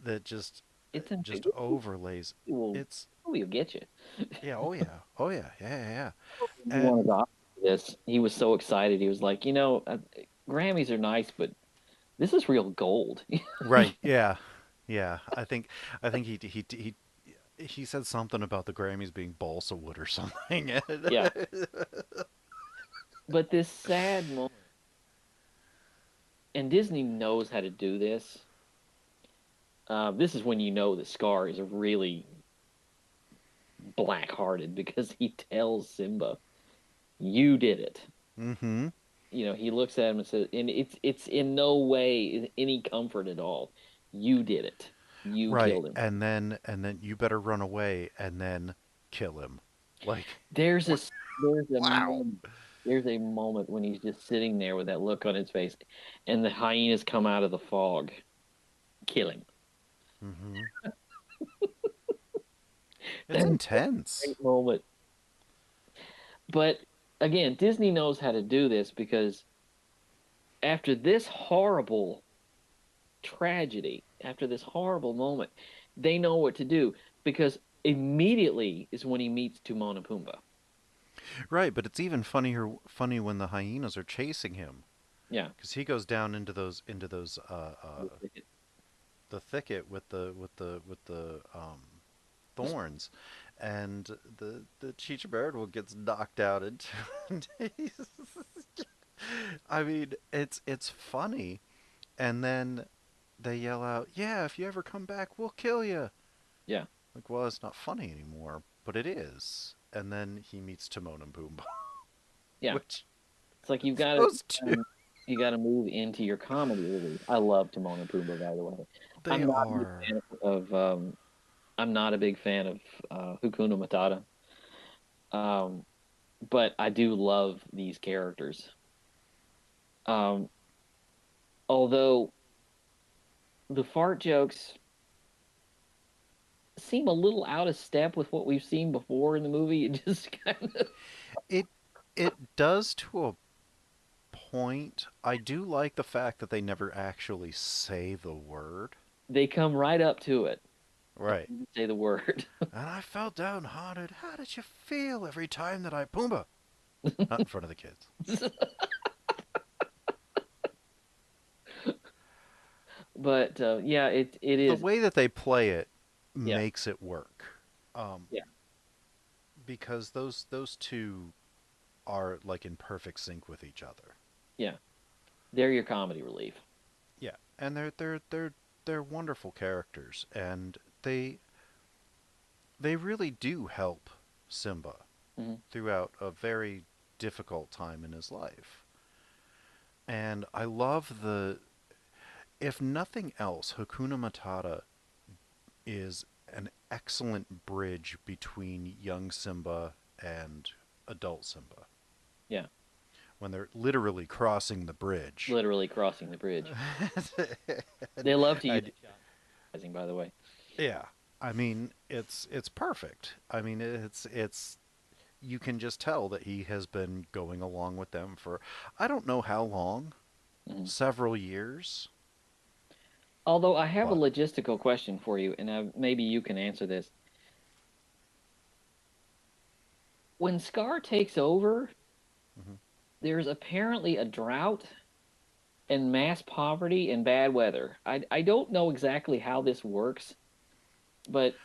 that just It's in just overlays. will It's will get you. yeah, oh yeah, oh yeah, yeah, yeah, yeah. He wanted And to offer this. He was so excited. He was like, Grammys are nice, but this is real gold. right, yeah, yeah. I think he said something about the Grammys being balsa wood or something. Yeah. But this sad moment, and Disney knows how to do this. This is when you know that Scar is really black-hearted because he tells Simba, "You did it." Mm-hmm. He looks at him and says, and it's in no way any comfort at all. You did it. You Right, killed him. and then you better run away and then kill him. Like, There's a there's a wow. moment, there's a moment when he's just sitting there with that look on his face, and the hyenas come out of the fog, kill him. Mm-hmm. It's That's a intense. great moment. But again, Disney knows how to do this because after this horrible tragedy, after this horrible moment, they know what to do because immediately is when he meets Timon and Pumbaa. Right, but it's even funny when the hyenas are chasing him, Yeah. because he goes down into those the thicket with the thorns, and the Cheetah Bird gets knocked out into. I mean, it's funny, and then they yell out, "Yeah, if you ever come back, we'll kill you." Yeah. Like, well, it's not funny anymore, but it is. And then he meets Timon and Pumbaa, Yeah. which It's like those two, you got to move into your comedy relief. I love Timon and Pumbaa, by the way. they I'm not a big are. fan I'm not a big fan of Hakuna Matata. Um, but I do love these characters. Um, although The fart jokes seem a little out of step with what we've seen before in the movie. It just kind of It it does to a point. I do like the fact that they never actually say the word. they come right up to it Right. and say the word. And I felt downhearted. How did you feel every time that I Pumbaa? Not in front of the kids. But yeah, it The is. way that they play it Yeah, makes it work. Um, yeah, because those two are like in perfect sync with each other. yeah. They're your comedy relief. Yeah, and they're wonderful characters, and they really do help Simba Hmm. throughout a very difficult time in his life. And I love the, if nothing else, Hakuna Matata is an excellent bridge between young Simba and adult Simba Yeah, when they're literally crossing the bridge. literally crossing the bridge. They love to use And, advertising, by the way. yeah, I mean it's perfect. I mean it's you can just tell that he has been going along with them for I don't know how long, Hmm. several years, Although I have a but logistical question for you, and maybe you can answer this. When Scar takes over, mhm. there's apparently a drought and mass poverty and bad weather. I don't know exactly how this works, but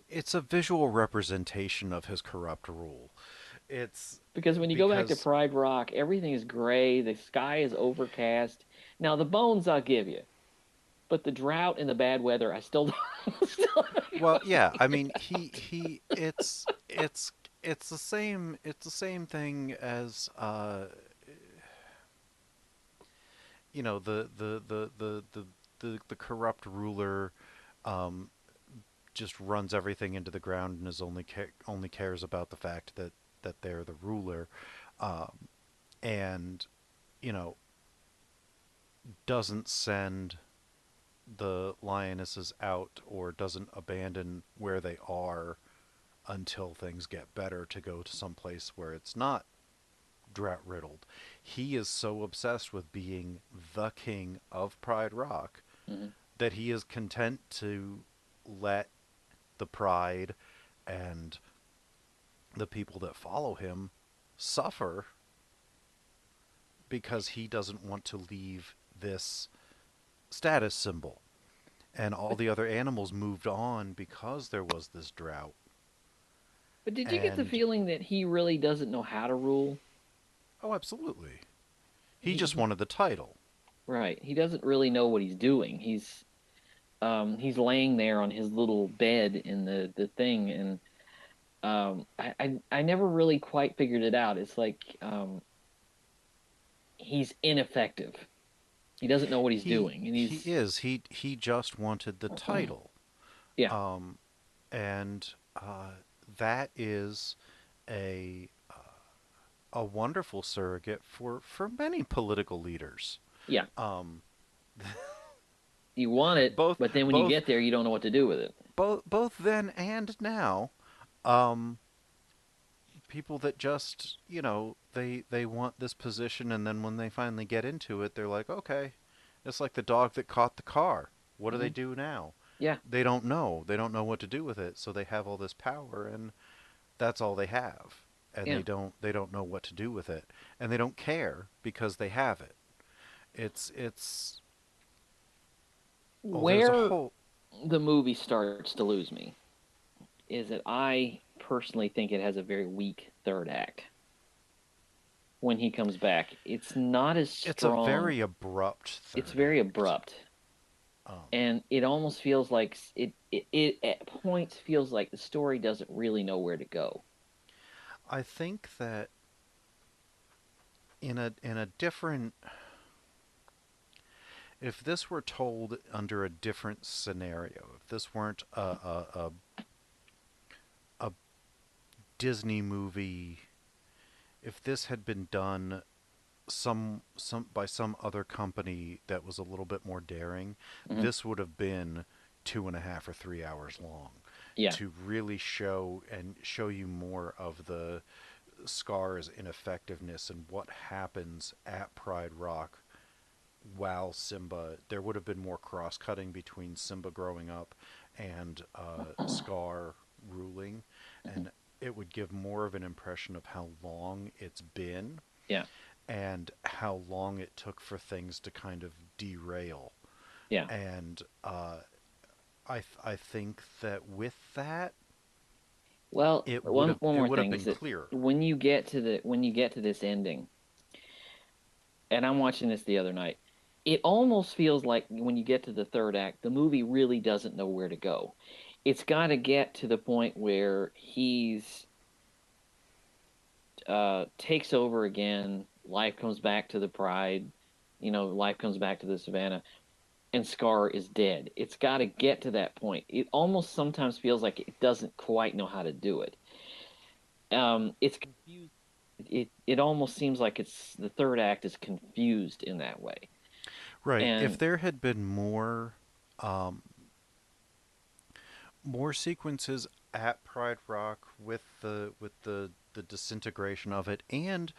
It's a visual representation of his corrupt rule. It's because when you go back to because Pride Rock, everything is gray, the sky is overcast. Now the bones I'll give you, but the drought and the bad weather I still don't, still well, yeah, I mean he it's the same thing as the corrupt ruler um just runs everything into the ground and is only cares about the fact that they're the ruler, um, and you know doesn't send the lionesses out or doesn't abandon where they are until things get better to go to some place where it's not drought riddled. He is so obsessed with being the king of Pride Rock Mhm. that he is content to let the pride and the people that follow him suffer because he doesn't want to leave this status symbol. And all But the other animals moved on because there was this drought. but did you get the And feeling that he really doesn't know how to rule? oh, absolutely. He just He wanted the title. right. He doesn't really know what he's doing. He's laying there on his little bed in the thing, and I never really quite figured it out. It's like he's ineffective. He doesn't know what he's doing, and He he's is. He just wanted the title. yeah, Um and that is a a wonderful surrogate for many political leaders. yeah. Um, You want it, both but then when you both get there, you don't know what to do with it. both then and now. Um, People that just they want this position, and then when they finally get into it, they're like, okay, it's like the dog that caught the car. What do they Hmm. do now? Yeah, They don't know. They don't know what to do with it, so they have all this power, and that's all they have. And yeah. they don't know what to do with it, and they don't care because they have it. It's oh, there's a Where whole the movie starts to lose me is that I personally think it has a very weak third act. When he comes back, it's not as it's a strong. very abrupt It's third very act. abrupt, Um, and it almost feels like it at points feels like the story doesn't really know where to go. I think that in a different if this were told under a different scenario, if this weren't a Disney movie, if this had been done some by some other company that was a little bit more daring, Hmm. this would have been 2.5 or 3 hours long Yeah. to really show you more of the Scar's ineffectiveness and what happens at Pride Rock while Simba. There would have been more cross cutting between Simba growing up and Scar ruling, Hmm. and it would give more of an impression of how long it's been Yeah. and how long it took for things to kind of derail. Yeah. And I think that with that, Well, one it more would have thing is been that clearer. when you get to this ending, and I'm watching this the other night, it almost feels like when you get to the third act, the movie really doesn't know where to go. It's got to get to the point where he's takes over again, life comes back to the Pride, life comes back to the Savannah, and Scar is dead. It's got to get to that point. It almost sometimes feels like it doesn't quite know how to do it. It's confused. It almost seems like it's the third act is confused in that way. Right. If And there had been um, more sequences at Pride Rock with the disintegration of it, and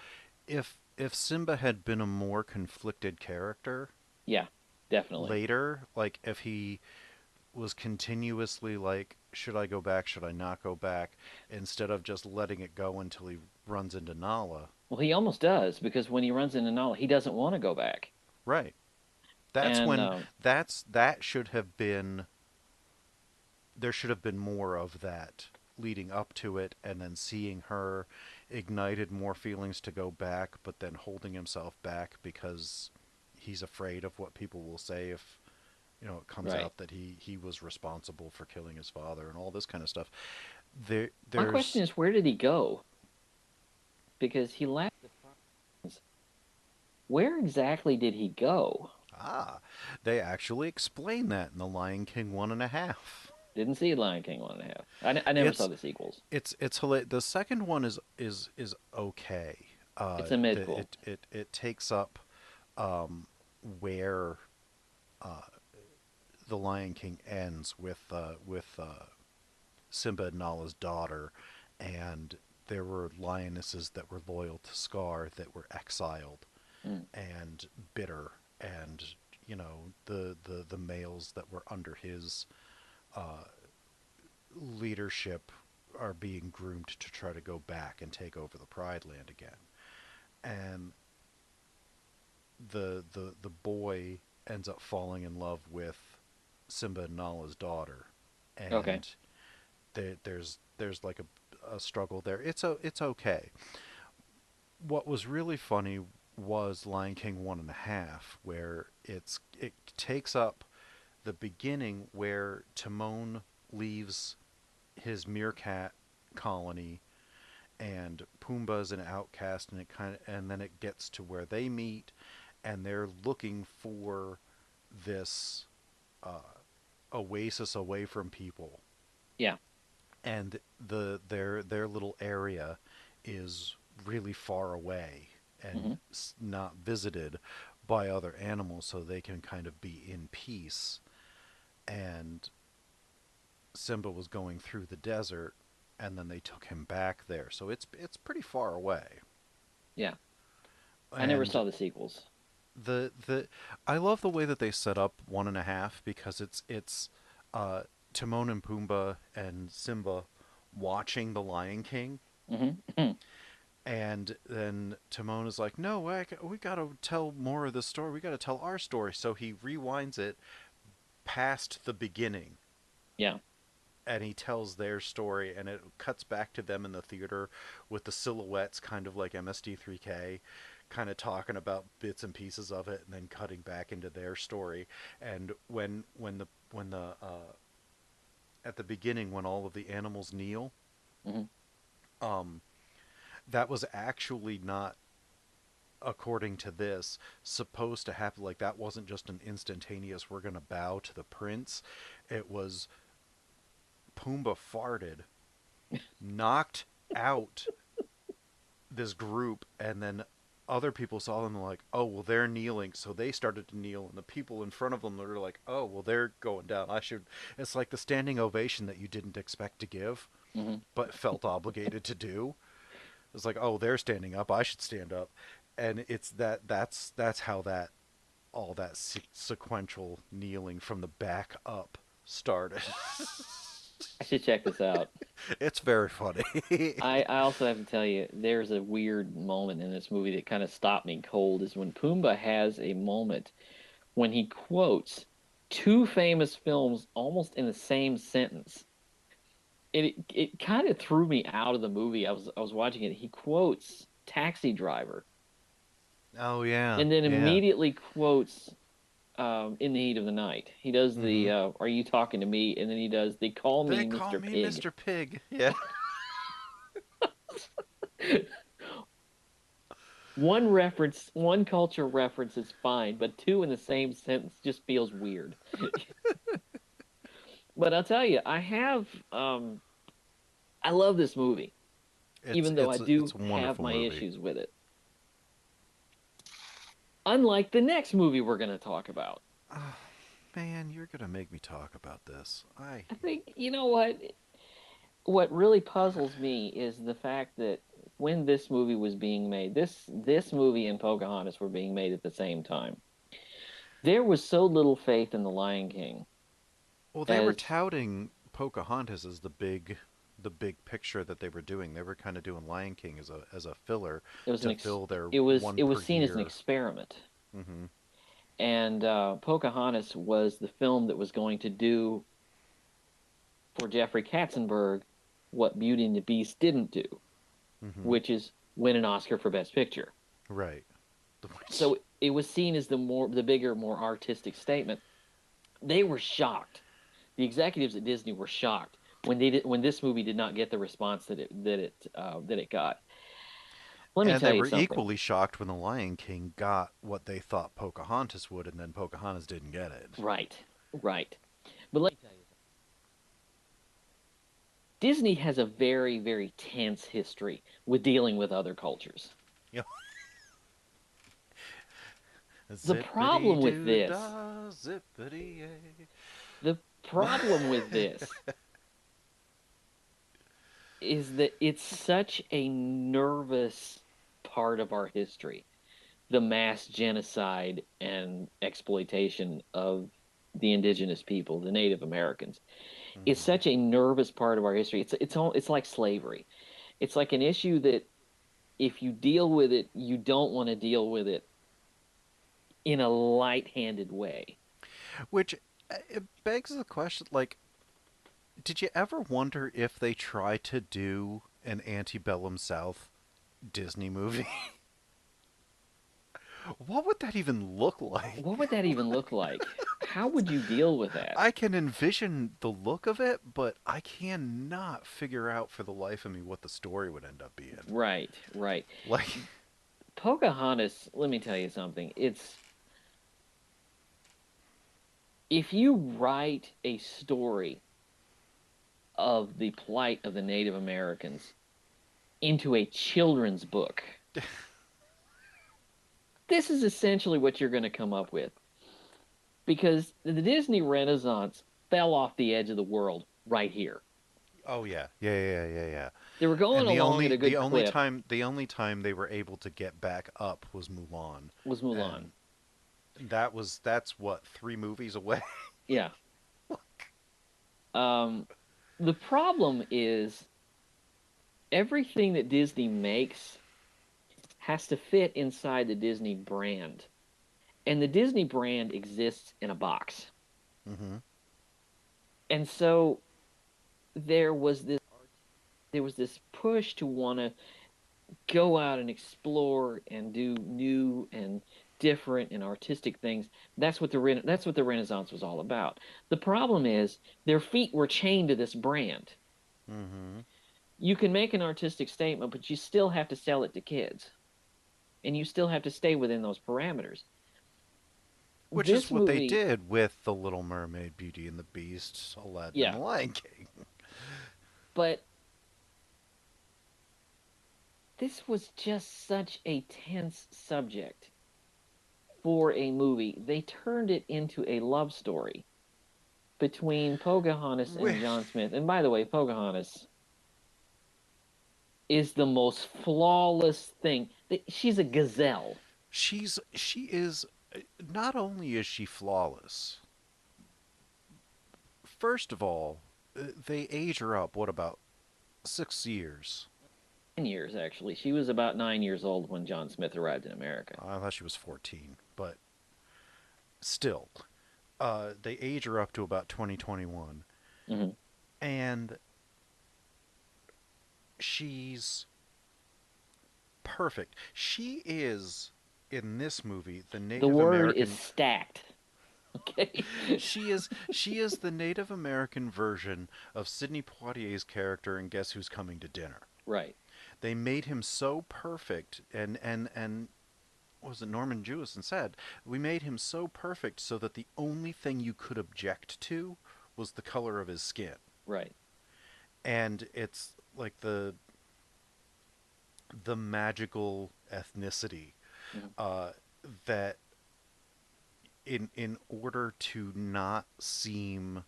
if Simba had been a more conflicted character yeah, definitely. later, like if he was continuously like, should I go back, should I not go back, instead of just letting it go until he runs into Nala. Well, he almost does because when he runs into Nala, he doesn't want to go back. Right. That's And when that should have been there should have been more of that leading up to it, and then seeing her ignited more feelings to go back, but then holding himself back because he's afraid of what people will say if it comes right. out that he was responsible for killing his father and all this kind of stuff. My question There's is, where did he go? Because he left the province. Where exactly did he go? ah they actually explain that in the Lion King 1.5. Didn't see Lion King one and a half. I never saw it's the sequels. it's the second one is okay. It's a midquel. It takes up where the Lion King ends with Simba and Nala's daughter, and there were lionesses that were loyal to Scar that were exiled Mm. and bitter, and the males that were under his leadership are being groomed to try to go back and take over the Pride Land again. And the boy ends up falling in love with Simba and Nala's daughter, Okay. and there's like a struggle there. It's okay. What was really funny was Lion King 1.5, where it takes up the beginning where Timon leaves his meerkat colony and Pumbaa's an outcast, and then it gets to where they meet, and they're looking for this oasis away from people, Yeah. and their little area is really far away and Hmm. not visited by other animals, so they can kind of be in peace. And Simba was going through the desert, and then they took him back there, so it's pretty far away. Yeah. I never And saw the sequels. the I love the way that they set up 1.5, because it's uh, Timon and Pumbaa and Simba watching the Lion King, Hmm. and then Timon is like, "No, we got to tell more of the story. We got to tell our story." So he rewinds it past the beginning, Yeah. and he tells their story, and it cuts back to them in the theater with the silhouettes, kind of like MSD3K, kind of talking about bits and pieces of it, and then cutting back into their story. And when the at the beginning, when all of the animals kneel, Hmm. um, that was actually not, according to this, supposed to happen. Like, that wasn't just an instantaneous "we're gonna bow to the prince." It was Pumbaa farted, knocked out this group, and then other people saw them like, oh, well, they're kneeling, so they started to kneel, and the people in front of them were like, oh, well, they're going down. I should. It's like the standing ovation that you didn't expect to give, Hmm. but felt obligated to do. It's like, oh, they're standing up. I should stand up, and it's that's how that all that sequential kneeling from the back up started. I should check this out. It's very funny. I also have to tell you, there's a weird moment in this movie that kind of stopped me cold. Is when Pumbaa has a moment when he quotes two famous films almost in the same sentence. It kind of threw me out of the movie. I was watching it. He quotes Taxi Driver Oh yeah, and then yeah. immediately quotes In the Heat of the Night. He does Mm-hmm. the Are you talking to me? And then he does They call They me call Mr. me Pig. Mr. Pig. Yeah. One reference, one culture reference is fine, but two in the same sentence just feels weird. But I'll tell you, I love this movie, It's even though I it's do it's a have wonderful my movie. issues with it. Unlike the next movie we're going to talk about. Oh, man, you're gonna make me talk about this. I think, you know what? What really puzzles me is the fact that when this movie was being made, this movie and Pocahontas were being made at the same time. There was so little faith in the Lion King Well, they were as touting Pocahontas as the big picture that they were doing. They were kind of doing Lion King as a filler it was to fill their one it per was seen as an year. experiment. Mm-hmm. And Pocahontas was the film that was going to do for Jeffrey Katzenberg what Beauty and the Beast didn't do, Mm-hmm. which is win an Oscar for Best Picture. Right. Which So it was seen as the bigger, more artistic statement. They were shocked. The executives at Disney were shocked when this movie did not get the response that it got. Let me and tell they you were something. equally shocked when the Lion King got what they thought Pocahontas would, and then Pocahontas didn't get it. Right, right. But let me tell you something. Disney has a very, very tense history with dealing with other cultures. Yep. The Zippity problem with doo this, dah, zippity yay. the problem with this is that it's such a nervous part of our history. The mass genocide and exploitation of the indigenous people, the Native Americans, is Mm-hmm. such a nervous part of our history. It's like slavery. It's like an issue that if you deal with it, you don't want to deal with it in a light-handed way. Which it begs the question, like, did you ever wonder if they try to do an antebellum South Disney movie? What would that even look like? What would that even look like? How would you deal with that? I can envision the look of it, but I cannot figure out for the life of me what the story would end up being. Right, right. Like, Pocahontas, let me tell you something. It's if you write a story of the plight of the Native Americans into a children's book, this is essentially what you're going to come up with. Because the Disney Renaissance fell off the edge of the world right here. oh yeah, yeah. They were going And the along at only a the good only clip, time the only time they were able to get back up was Mulan, was and Mulan. that's what 3 movies away. Yeah. Um, the problem is everything that Disney makes has to fit inside the Disney brand. And the Disney brand exists in a box. Mm-hmm. And so there was this there was this push to want to go out and explore and do new and different and artistic things. That's what the Renaissance was all about. The problem is their feet were chained to this brand. Mm-hmm. You can make an artistic statement, but you still have to sell it to kids, and you still have to stay within those parameters. Which is This what they movie, did with The Little Mermaid, Beauty and the Beast, Aladdin, and yeah, The Lion King. but this was just such a tense subject for a movie. They turned it into a love story between Pocahontas and Which John Smith. And by the way, Pocahontas is the most flawless thing. She's a gazelle. she is not only is she flawless. First of all, they age her up. What about 6 years? 10 years, actually. She was about 9 years old when John Smith arrived in America. I thought she was 14, but still, they age her up to about 2021, Hmm. and she's perfect. She is in this movie the The Native word is American. stacked. Okay. She is the Native American version of Sidney Poitier's character in Guess Who's Coming to Dinner. Right. They made him so perfect, and what was it Norman Jewison said? We made him so perfect so that the only thing you could object to was the color of his skin. Right. And it's like the magical ethnicity Mhm. uh, that in order to not seem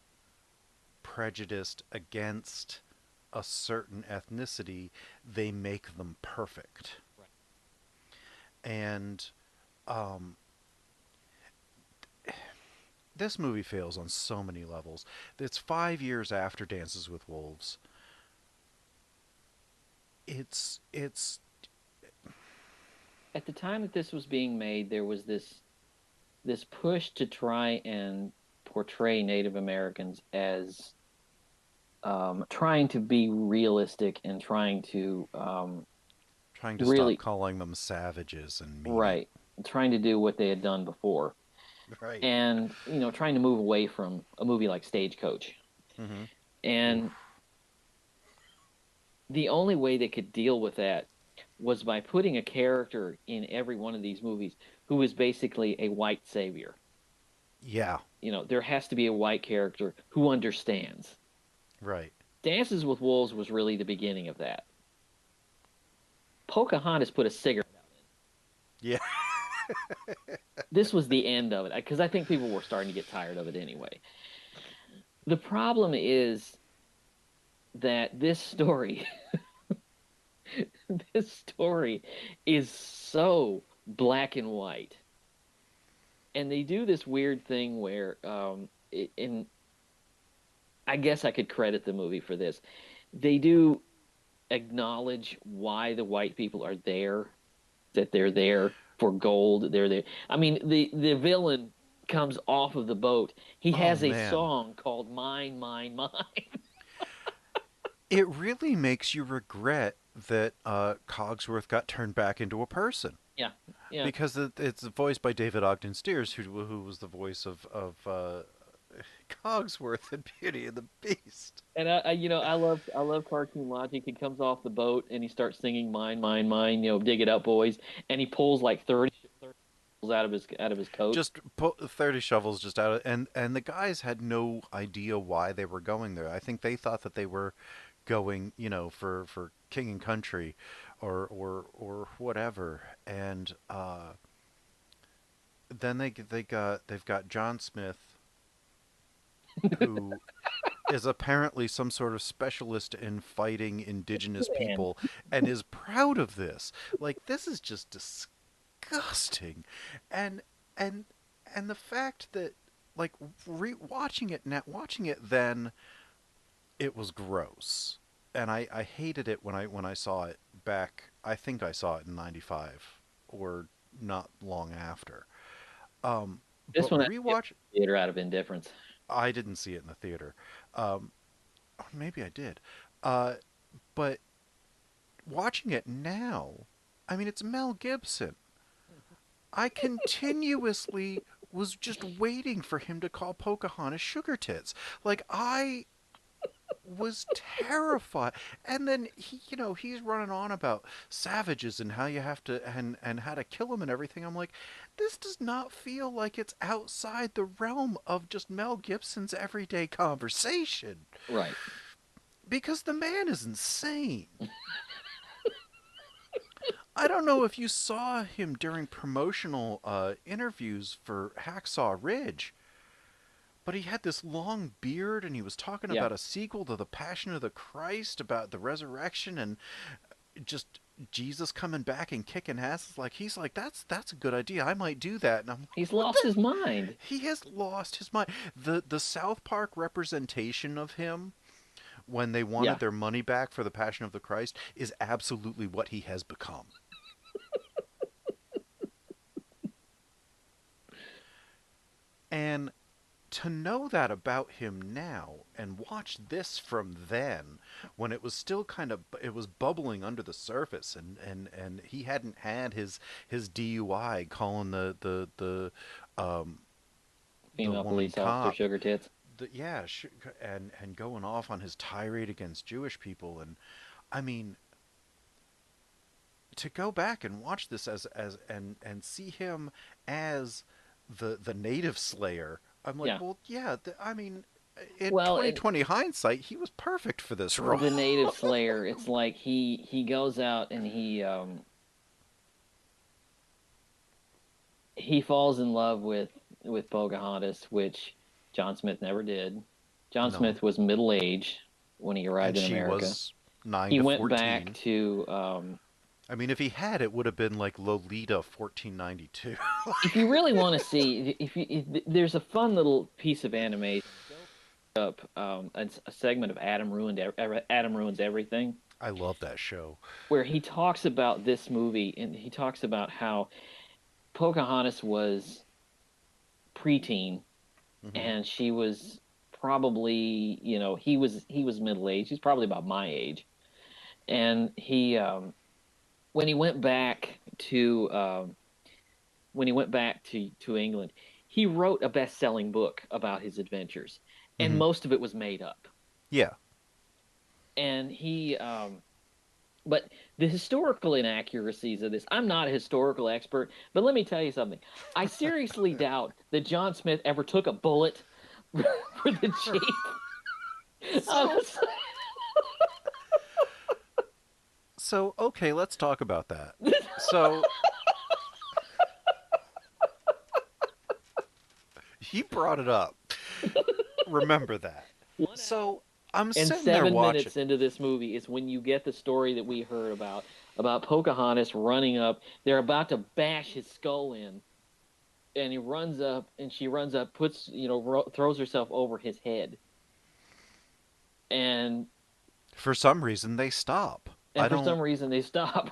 prejudiced against a certain ethnicity, they make them perfect. Right. And um, this movie fails on so many levels. It's 5 years after Dances with Wolves. It's At the time that this was being made, there was this push to try and portray Native Americans as trying to be realistic and trying to trying to stop really calling them savages and mean right, trying to do what they had done before, it. Right. and trying to move away from a movie like Stagecoach. Mm-hmm. And Oof. the only way they could deal with that was by putting a character in every one of these movies who is basically a white savior. Yeah. There has to be a white character who understands. Right. Dances with Wolves was really the beginning of that. Pocahontas put a cigarette out. Yeah. This was the end of it because I think people were starting to get tired of it anyway. The problem is that this story, this story is so black and white. And they do this weird thing where, in I guess I could credit the movie for this. They do acknowledge why the white people are there, that they're there for gold. They're there. I mean, the villain comes off of the boat. He Oh has a man. song called "Mine, Mine, Mine." It really makes you regret that Cogsworth got turned back into a person. Yeah, yeah. Because it's voiced by David Ogden Stiers, who was the voice of Cogsworth in Beauty and the Beast. And I love cartoon logic. He comes off the boat and he starts singing "Mine, Mine, Mine." Dig it up, boys. And he pulls like 30 out of his coat. Just put 30 shovels just out of, and the guys had no idea why they were going there. I think they thought that they were going, for King and Country or whatever. And then they've got John Smith, who is apparently some sort of specialist in fighting indigenous Man, people and is proud of this. Like, this is just disgusting. And and and the fact that, like, watching it now, watching it then, it was gross. And I hated it when I saw it back. I think I saw it in '95 or not long after. Um, this but one I rewatch. theater out of indifference. I didn't see it in the theater. Um, or maybe I did. Uh, but watching it now, I mean, it's Mel Gibson. I continuously was just waiting for him to call Pocahontas sugar tits. Like, I was terrified. And then he's running on about savages and how you have to and how to kill them and everything. I'm like, this does not feel like it's outside the realm of just Mel Gibson's everyday conversation, Right. because the man is insane. I don't know if you saw him during promotional interviews for Hacksaw Ridge, but he had this long beard and he was talking Yeah, about a sequel to The Passion of the Christ, about the resurrection and just Jesus coming back and kicking ass. Like he's like, that's a good idea. I might do that. And I'm like, he's what lost the? his mind. He has lost his mind. The South Park representation of him when they wanted Yeah. their money back for the Passion of the Christ is absolutely what he has become. And to know that about him now and watch this from then when it was still kind of it was bubbling under the surface and he hadn't had his DUI calling um the Female woman police officer, cop sugar tits. yeah and going off on his tirade against Jewish people. And I mean, to go back and watch this as and see him as the native slayer, I'm like, Yeah. well, yeah, I mean, in Well, and 2020 hindsight, he was perfect for this role. the native slayer, it's like he goes out and he falls in love with Pocahontas, which John Smith never did. John No, Smith was middle aged when he and arrived in she America. was 9 He to went back 14. to I mean, if he had, it would have been like Lolita 1492. if you really want to see if there's a fun little piece of animation up a segment of Adam ruins everything I love that show. where he talks about this movie and he talks about how Pocahontas was preteen Hmm. and she was probably he was middle aged. He's probably about my age, and he when he went back to to England, he wrote a best selling book about his adventures, and Hmm. most of it was made up. Yeah. And but the historical inaccuracies of this, I'm not a historical expert, but let me tell you something. I seriously doubt that John Smith ever took a bullet for the chief. So, so okay, let's talk about that. So, he brought it up. Remember that. 1 hour So, I'm and sitting there seven watching. minutes into this movie is when you get the story that we heard about Pocahontas running up. They're about to bash his skull in, and he runs up, and she runs up, puts throws herself over his head, and For some reason, they stop. I for don't. some reason they stop,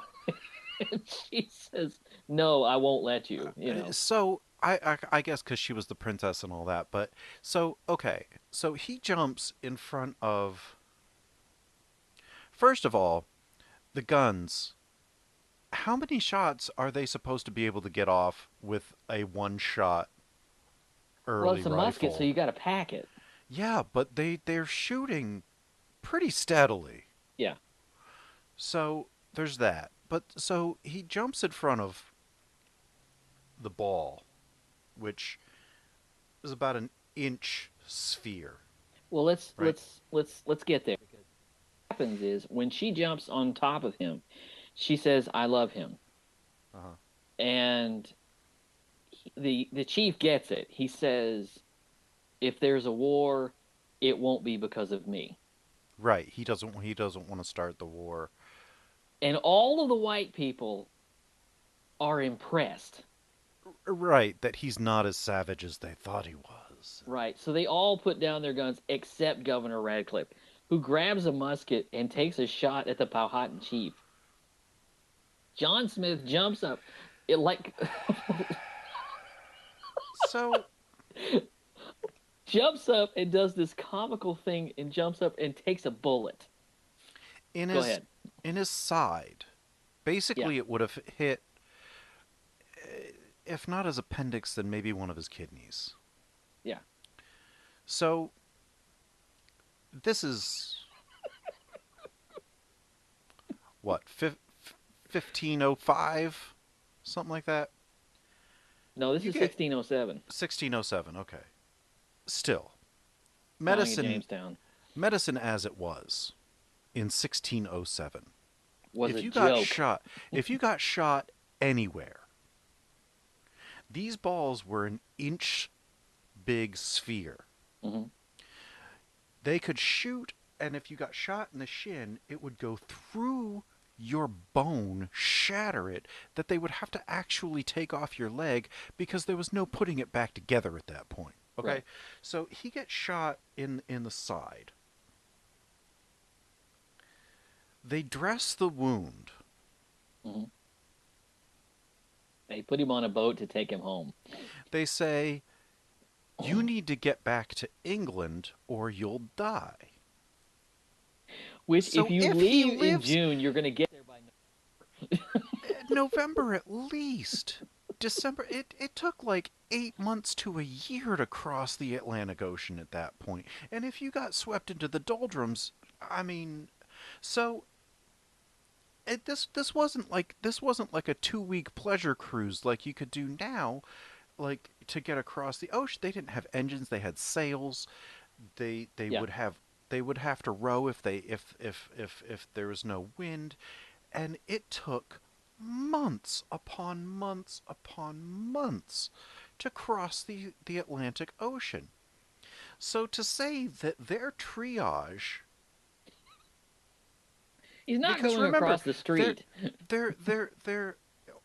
and she says, "No, I won't let you." So, I guess because she was the princess and all that. But, so, okay. So, he jumps in front of. First of all, the guns. How many shots are they supposed to be able to get off with a one shot Well, early it's a musket, so rifle? you got to pack it. Yeah, but they're shooting pretty steadily. Yeah. So there's that. But so he jumps in front of the ball, which is about an inch sphere, Well, let's right? let's let's let's get there. Because what happens is when she jumps on top of him, she says, "I love him," Uh-huh. and the chief gets it. He says, "If there's a war, it won't be because of me." Right. He doesn't want to start the war. And all of the white people are impressed, Right, that he's not as savage as they thought he was. right? So they all put down their guns except Governor Radcliffe, who grabs a musket and takes a shot at the Powhatan chief. John Smith jumps up, it like So jumps up and does this comical thing and jumps up and takes a bullet. in Go his ahead. in his side, Yeah, basically it would have hit, if not his appendix, then maybe one of his kidneys. yeah. So this is what 1505, something like that. No, this You is get 1607, 1607. Okay, still bowing at medicine Jamestown. medicine as it was in 1607. was If a you got joke. shot, if you got shot anywhere, these balls were an inch big sphere. Hmm. They could shoot, and if you got shot in the shin, it would go through your bone, shatter it, that they would have to actually take off your leg because there was no putting it back together at that point. Okay? Right. So he gets shot in the side. They dress the wound. Hmm. They put him on a boat to take him home. They say, "You need to get back to England or you'll die." Which, if So you if he leave in lives June, you're going to get there by November at least. December, it took like 8 months to a year to cross the Atlantic Ocean at that point. And if you got swept into the doldrums, I mean, so this wasn't like a 2 week pleasure cruise like you could do now, like to get across the ocean. They didn't have engines; they had sails. They Yeah. would have to row if there was no wind, and it took months upon months upon months to cross the Atlantic Ocean. So to say that their triage, He's not because going remember, across the they're street. they're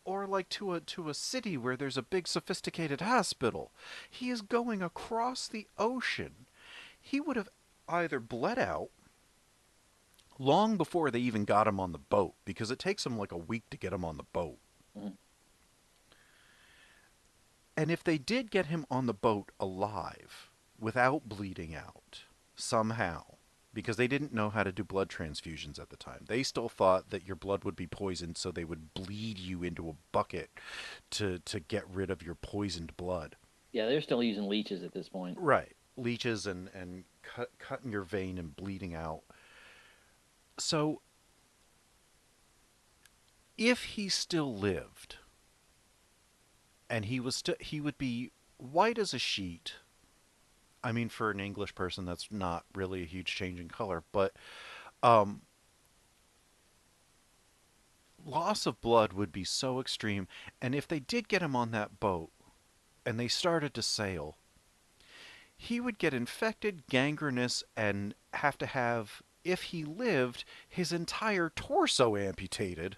or like to a city where there's a big sophisticated hospital. He is going across the ocean. He would have either bled out long before they even got him on the boat because it takes them like a week to get him on the boat. Mhm. And if they did get him on the boat alive without bleeding out somehow, because they didn't know how to do blood transfusions at the time, they still thought that your blood would be poisoned, so they would bleed you into a bucket to get rid of your poisoned blood. Yeah, they're still using leeches at this point. Right. Leeches and cutting your vein and bleeding out. So if he still lived, and he would be white as a sheet. I mean, for an English person, that's not really a huge change in color, but um, loss of blood would be so extreme. And if they did get him on that boat and they started to sail, he would get infected, gangrenous, and have to have, if he lived, his entire torso amputated.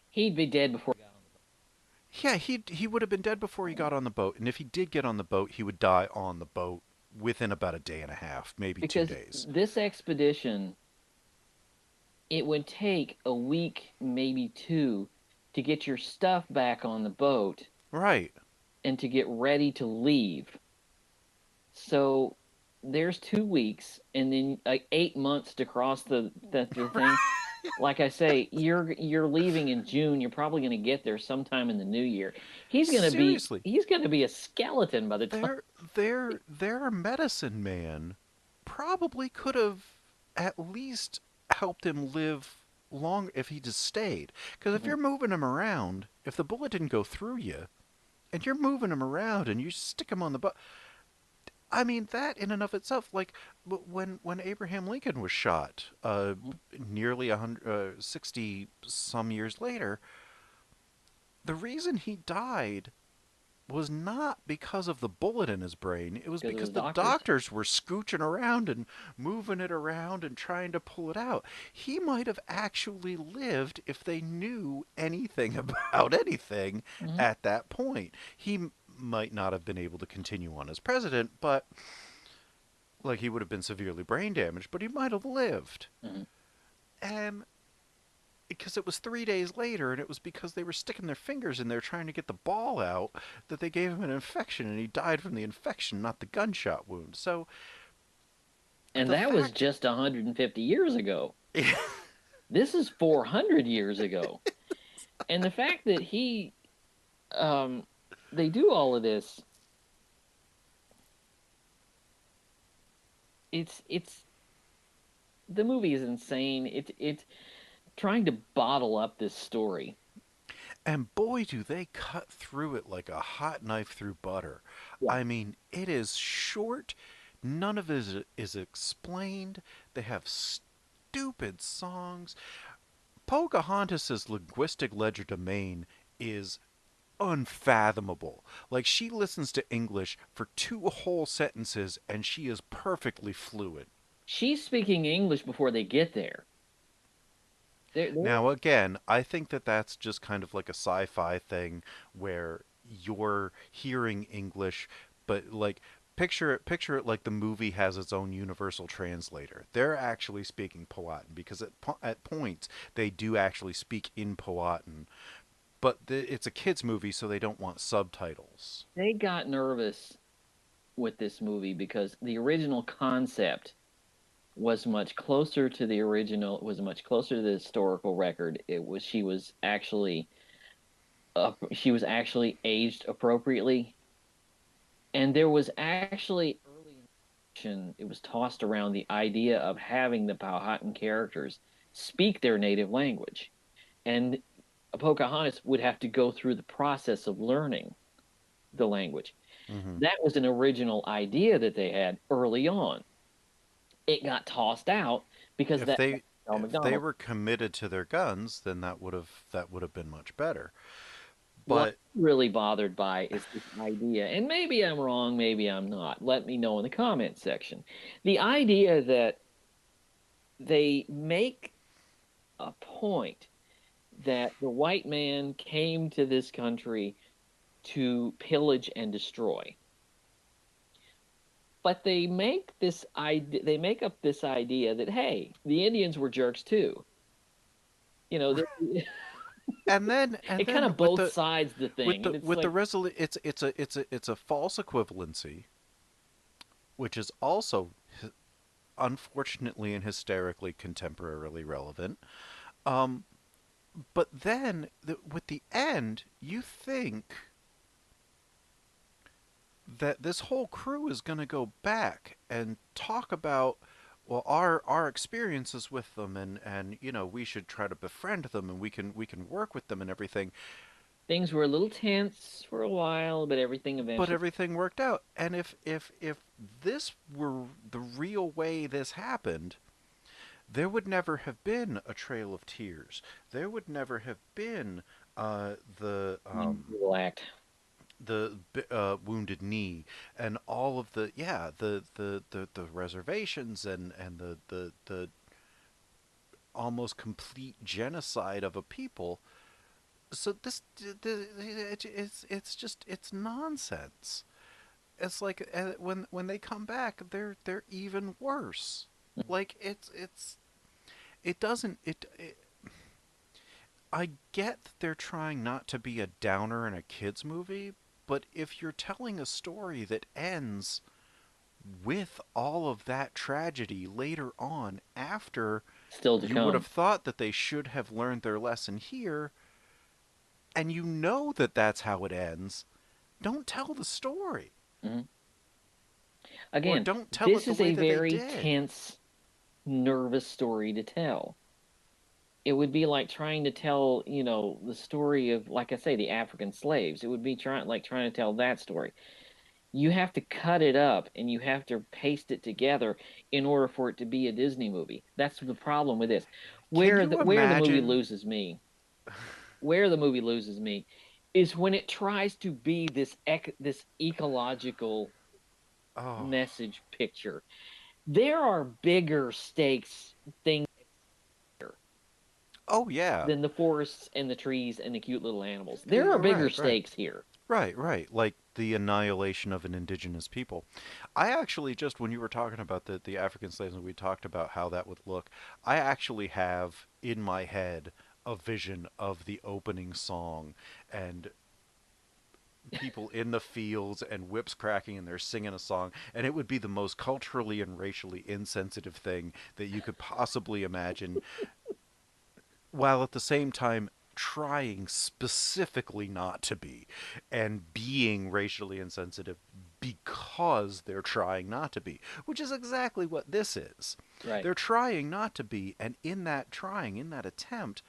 He'd be dead before he got on the Yeah, he would have been dead before he boat. got on the boat, and if he did get on the boat, he would die on the boat within about a day and a half, maybe two Because days. this expedition, it would take a week, maybe two, to get your stuff back on the boat Right. and to get ready to leave. So there's 2 weeks and then like 8 months to cross the thing. Like I say, you're leaving in June. You're probably going to get there sometime in the new year. He's going to be Seriously, he's going to be a skeleton by the time. their their medicine man probably could have at least helped him live long if he just stayed. Because if Mhm. you're moving him around, if the bullet didn't go through you, and you're moving him around and you stick him on the butt, I mean, that in and of itself, like when Abraham Lincoln was shot, Mhm. nearly 60 some years later, the reason he died was not because of the bullet in his brain. It was Because of because the the doctors. doctors were scooching around and moving it around and trying to pull it out. He might have actually lived if they knew anything about anything Mhm. at that point. He might not have been able to continue on as president, but like he would have been severely brain damaged, but he might have lived. Mhm. And because it was 3 days later, and it was because they were sticking their fingers in there trying to get the ball out that they gave him an infection, and he died from the infection, not the gunshot wound. So And the that was fact, just 150 years ago. This is 400 years ago. And the fact that um they do all of this, it's the movie is insane. It's trying to bottle up this story. and boy, do they cut through it like a hot knife through butter. Yeah. I mean, it is short. None of it is explained. They have stupid songs. Pocahontas's linguistic legerdemain is unfathomable. Like, she listens to English for two whole sentences and she is perfectly fluent. She's speaking English before they get there. They're Now, again, I think that that's just kind of like a sci-fi thing where you're hearing English, but like picture it like the movie has its own universal translator. They're actually speaking Powhatan because at points they do actually speak in Powhatan, but it's a kids movie, so they don't want subtitles. they got nervous with this movie because the original concept was much closer to the original, was much closer to the historical record. It was she was actually aged appropriately, and there was actually early in the production, it was tossed around the idea of having the Powhatan characters speak their native language, and Pocahontas would have to go through the process of learning the language. Hmm. That was an original idea that they had early on. It got tossed out because If that they Al if they McDonald. were committed to their guns, then that would have been much better. What But I'm really bothered by is this idea, and maybe I'm wrong, maybe I'm not. Let me know in the comment section. The idea that they make a point that the white man came to this country to pillage and destroy. But they make up this idea that hey, the Indians were jerks too. You know, and it kind then of both sides the thing, and it's with the like it's a false equivalency, which is also unfortunately and hysterically contemporarily relevant. Um, but then with the end, you think that this whole crew is going to go back and talk about well our experiences with them, and we should try to befriend them, and we can work with them and everything. things were a little tense for a while, but everything But eventually. everything worked out. And if this were the real way this happened, there would never have been a Trail of Tears. There would never have been uh, the um, Will act. Wounded Knee, and all of the reservations, and the almost complete genocide of a people. So it's nonsense. It's like when they come back, they're even worse. Like it doesn't it I get that they're trying not to be a downer in a kids movie, but if you're telling a story that ends with all of that tragedy later on, after Still to you would come. have thought that they should have learned their lesson here, and you know that that's how it ends, don't tell the story. Mhm. Or Again, don't tell it this the is way a that they very did. tense, nervous story to tell. It would be like trying to tell, the story of, like I say, the African slaves. It would be trying to tell that story. You have to cut it up and you have to paste it together in order for it to be a Disney movie. That's the problem with this. Can Where the you where the movie imagine? loses me, where the movie loses me, is when it tries to be this ecological Oh, message picture. There are bigger stakes things here oh yeah. than the forests and the trees and the cute little animals. There are bigger Right, right. stakes here. Right. Like the annihilation of an indigenous people. I actually just, when you were talking about the African slaves and we talked about how that would look, I actually have in my head a vision of the opening song and people in the fields and whips cracking and they're singing a song, and it would be the most culturally and racially insensitive thing that you could possibly imagine, while at the same time trying specifically not to be, and being racially insensitive because they're trying not to be, which is exactly what this is. Right. They're trying not to be, and in that trying, in that attempt,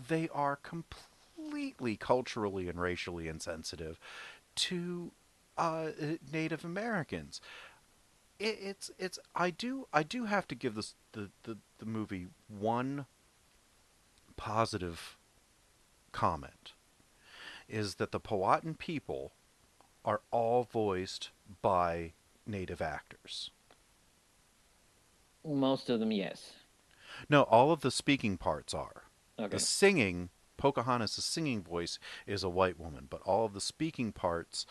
they are completely culturally and racially insensitive to Native Americans. It's I do have to give this the movie one positive comment is that the Powhatan people are all voiced by native actors. Most of them, yes. No, all of the speaking parts are. The Okay. singing, Pocahontas' singing voice is a white woman, but all of the speaking parts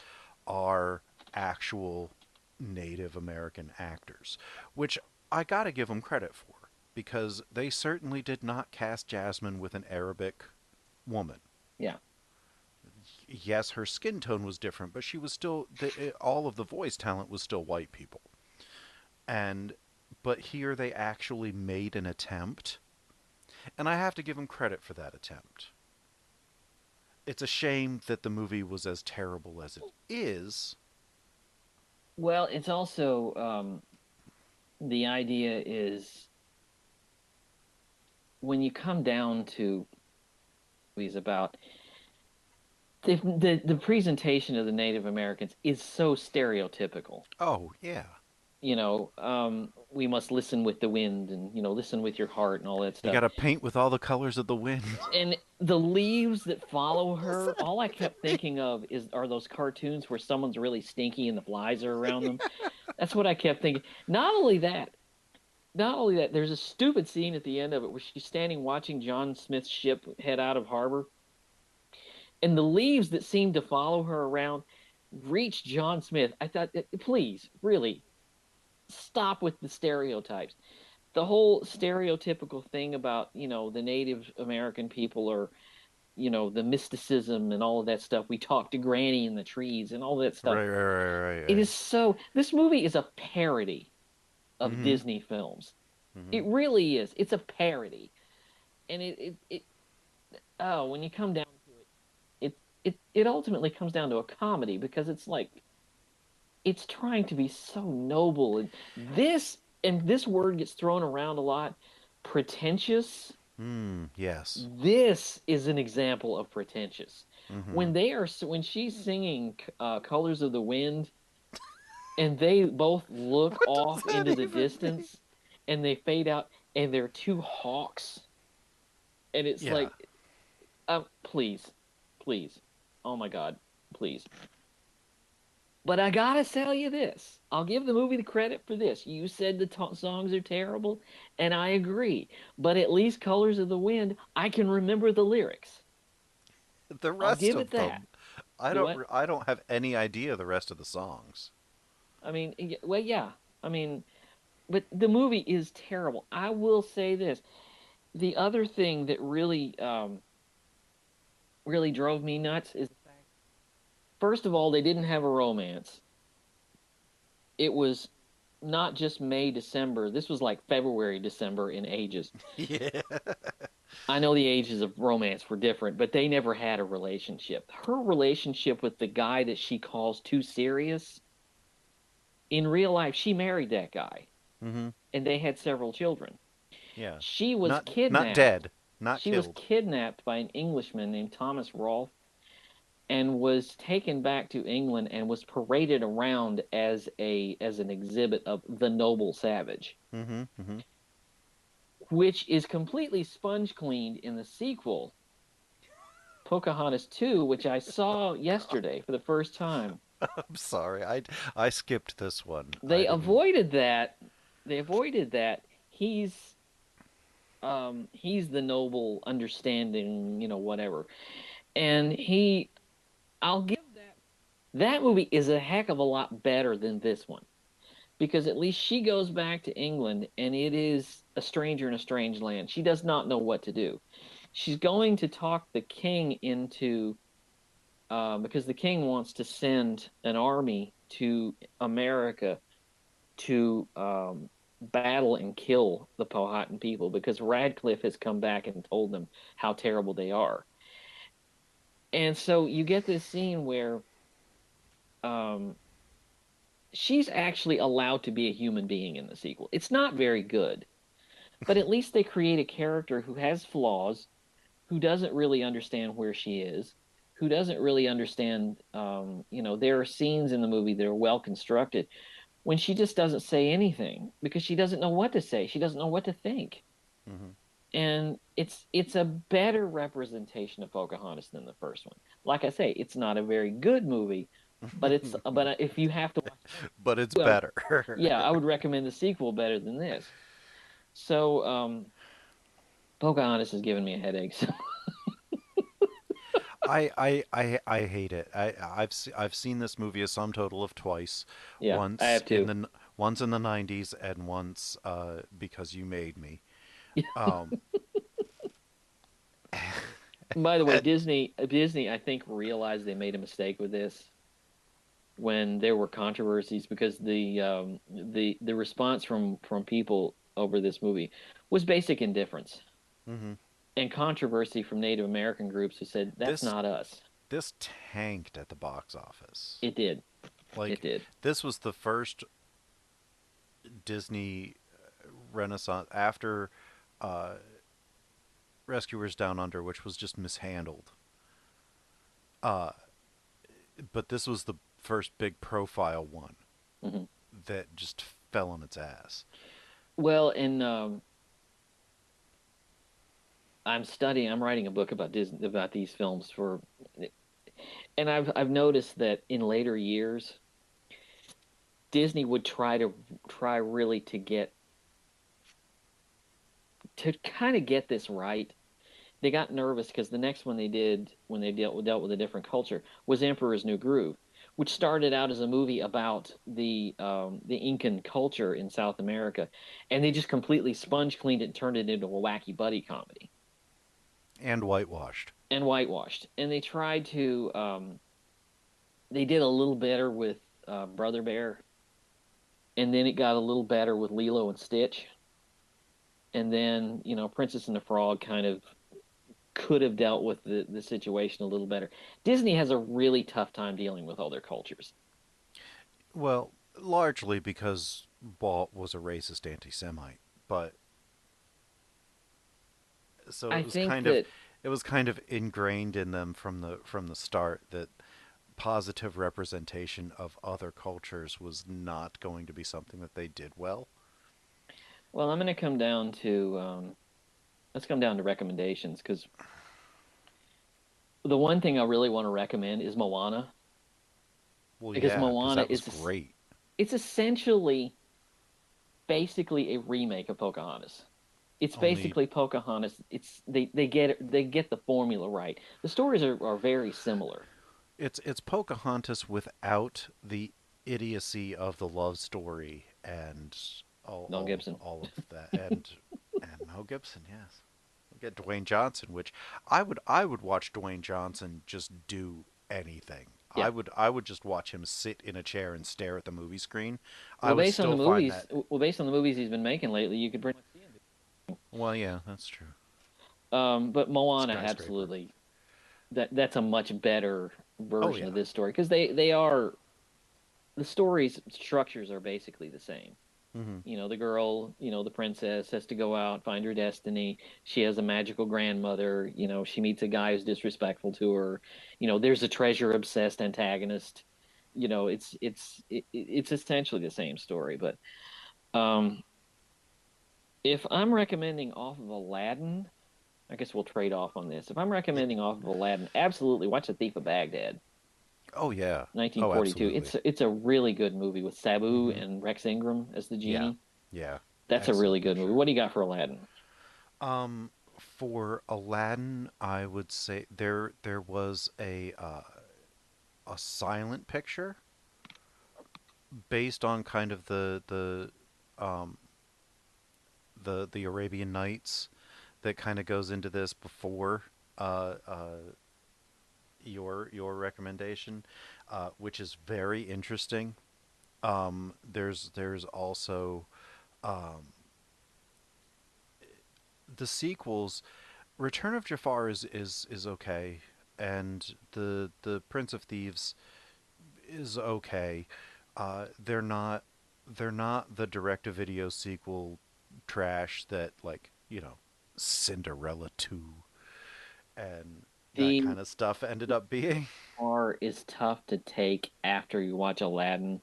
are actual Native American actors, which I gotta give them credit for, because they certainly did not cast Jasmine with an Arabic woman. Yeah. Yes, her skin tone was different, but she was still all of the voice talent was still white people. And but here they actually made an attempt, and I have to give them credit for that attempt. It's a shame that the movie was as terrible as it is. Well, it's also the idea is when you come down to movies about the presentation of the Native Americans is so stereotypical. Oh, yeah. We must listen with the wind and listen with your heart and all that You stuff. got to paint with all the colors of the wind. And the leaves that follow her, all I kept thinking of are those cartoons where someone's really stinky and the flies are around them. That's what I kept thinking. Not only that, there's a stupid scene at the end of it where she's standing watching John Smith's ship head out of harbor, and the leaves that seem to follow her around reach John Smith. I thought, please, really, stop with the stereotypes. The whole stereotypical thing about, the Native American people are, the mysticism and all of that stuff. We talk to Granny in the trees and all that stuff. Right, right, right, right, It right. is so, this movie is a parody of Mm-hmm. Disney films. Mm-hmm. It really is. It's a parody. And when you come down to it ultimately comes down to a comedy because it's like, it's trying to be so noble. And this word gets thrown around a lot, pretentious. Yes. This is an example of pretentious. Mm-hmm. When she's singing Colors of the Wind and they both look What does off that into the even mean? distance and they fade out and they're two hawks and it's Yeah. like, please, please, oh my God, please. But I gotta tell you this. I'll give the movie the credit for this. You said the songs are terrible, and I agree. But at least Colors of the Wind, I can remember the lyrics. The I'll rest give it of that. them, I Do don't. what? I don't have any idea the rest of the songs. I mean, well, yeah. I mean, but the movie is terrible. I will say this. The other thing that really drove me nuts is, first of all, they didn't have a romance. It was not just May, December. This was like February, December in ages. Yeah. I know the ages of romance were different, but they never had a relationship. Her relationship with the guy that she calls too serious, in real life, she married that guy Mm-hmm. and they had several children. Yeah. She was Not kidnapped. dead. Not She was killed. kidnapped by an Englishman named Thomas Rolfe and was taken back to England and was paraded around as an exhibit of the noble savage, Mm-hmm. Mm-hmm. which is completely sponge cleaned in the sequel, Pocahontas 2, which I saw God. yesterday for the first time. I'm sorry. I skipped this one. I They didn't. avoided that. They avoided that. He's the noble, understanding, whatever. And I'll give that movie is a heck of a lot better than this one because at least she goes back to England and it is a stranger in a strange land. She does not know what to do. She's going to talk the king into because the king wants to send an army to America to battle and kill the Powhatan people because Radcliffe has come back and told them how terrible they are. And so you get this scene where um, she's actually allowed to be a human being in the sequel. It's not very good, but at least they create a character who has flaws, who doesn't really understand where she is, who doesn't really understand. There are scenes in the movie that are well constructed when she just doesn't say anything because she doesn't know what to say. She doesn't know what to think. Mm-hmm. and it's a better representation of Pocahontas than the first one. Like I say, it's not a very good movie, but if you have to watch one, But it's well, better. yeah, I would recommend the sequel better than this. So, Pocahontas has given me a headache. So, I hate it. I've seen this movie a sum total of twice. yeah, I have to. Once in the 90s and once because you made me. Um By the way, Disney, I think realized they made a mistake with this when there were controversies because the response from people over this movie was basic indifference mhm. and controversy from Native American groups who said that's This not us. this tanked at the box office. It did. It Like did. this was the first Disney renaissance after uh Rescuers Down Under, which was just mishandled. Uh but this was the first big profile one Hmm. that just fell on its ass. Well, and I'm writing a book about Disney about these films for, and I've noticed that in later years, Disney would try really to kind of get this right. They got nervous because the next one they did when they dealt with a different culture was Emperor's New Groove, which started out as a movie about the Incan culture in South America, and they just completely sponge cleaned it and turned it into a wacky buddy comedy And whitewashed. and whitewashed. And they did a little better with Brother Bear, and then it got a little better with Lilo and Stitch, and then Princess and the Frog kind of could have dealt with the situation a little better. Disney has a really tough time dealing with all their cultures. Well, largely because Walt was a racist anti-Semite, but so I think that it was kind of ingrained in them from the start that positive representation of other cultures was not going to be something that they did well. well, I'm going to come down to let's come down to recommendations because the one thing I really want to recommend is Moana Well, because yeah, because Moana that was great. it's essentially basically a remake of Pocahontas. It's Only basically Pocahontas. They get the formula right. The stories are very similar. it's Pocahontas without the idiocy of the love story and Mel Gibson. all of that and Mel Gibson, yes. We get Dwayne Johnson, which I would watch Dwayne Johnson just do anything. Yeah. I would just watch him sit in a chair and stare at the movie screen. I Well, would still find that. based on the movies he's been making lately, you could pretty much see him. Well, yeah, that's true. But Moana, Skyscraper. absolutely, that's a much better Oh version of yeah. this story because they are the stories structures are basically the same. Hmm. The girl, the princess has to go out find her destiny. She has a magical grandmother. She meets a guy who's disrespectful to her. There's a treasure obsessed antagonist. It's essentially the same story, but um, if I'm recommending off of Aladdin, I guess we'll trade off on this. If I'm Yeah. recommending off of Aladdin, absolutely watch The Thief of Baghdad, Oh yeah. Oh, 1942. absolutely. It's a really good movie with Sabu Hmm. and Rex Ingram as the Yeah. genie. Yeah. That's a really Excellent good movie. mixture. What do you got for Aladdin? For Aladdin, I would say there was a silent picture based on kind of um the Arabian Nights that kind of goes into this before your recommendation, which is very interesting. There's also um, the sequels. Return of Jafar is okay, and the Prince of Thieves is okay. They're not the direct to video sequel trash that like Cinderella 2 and that The kind of stuff ended up being. R is tough to take after you watch Aladdin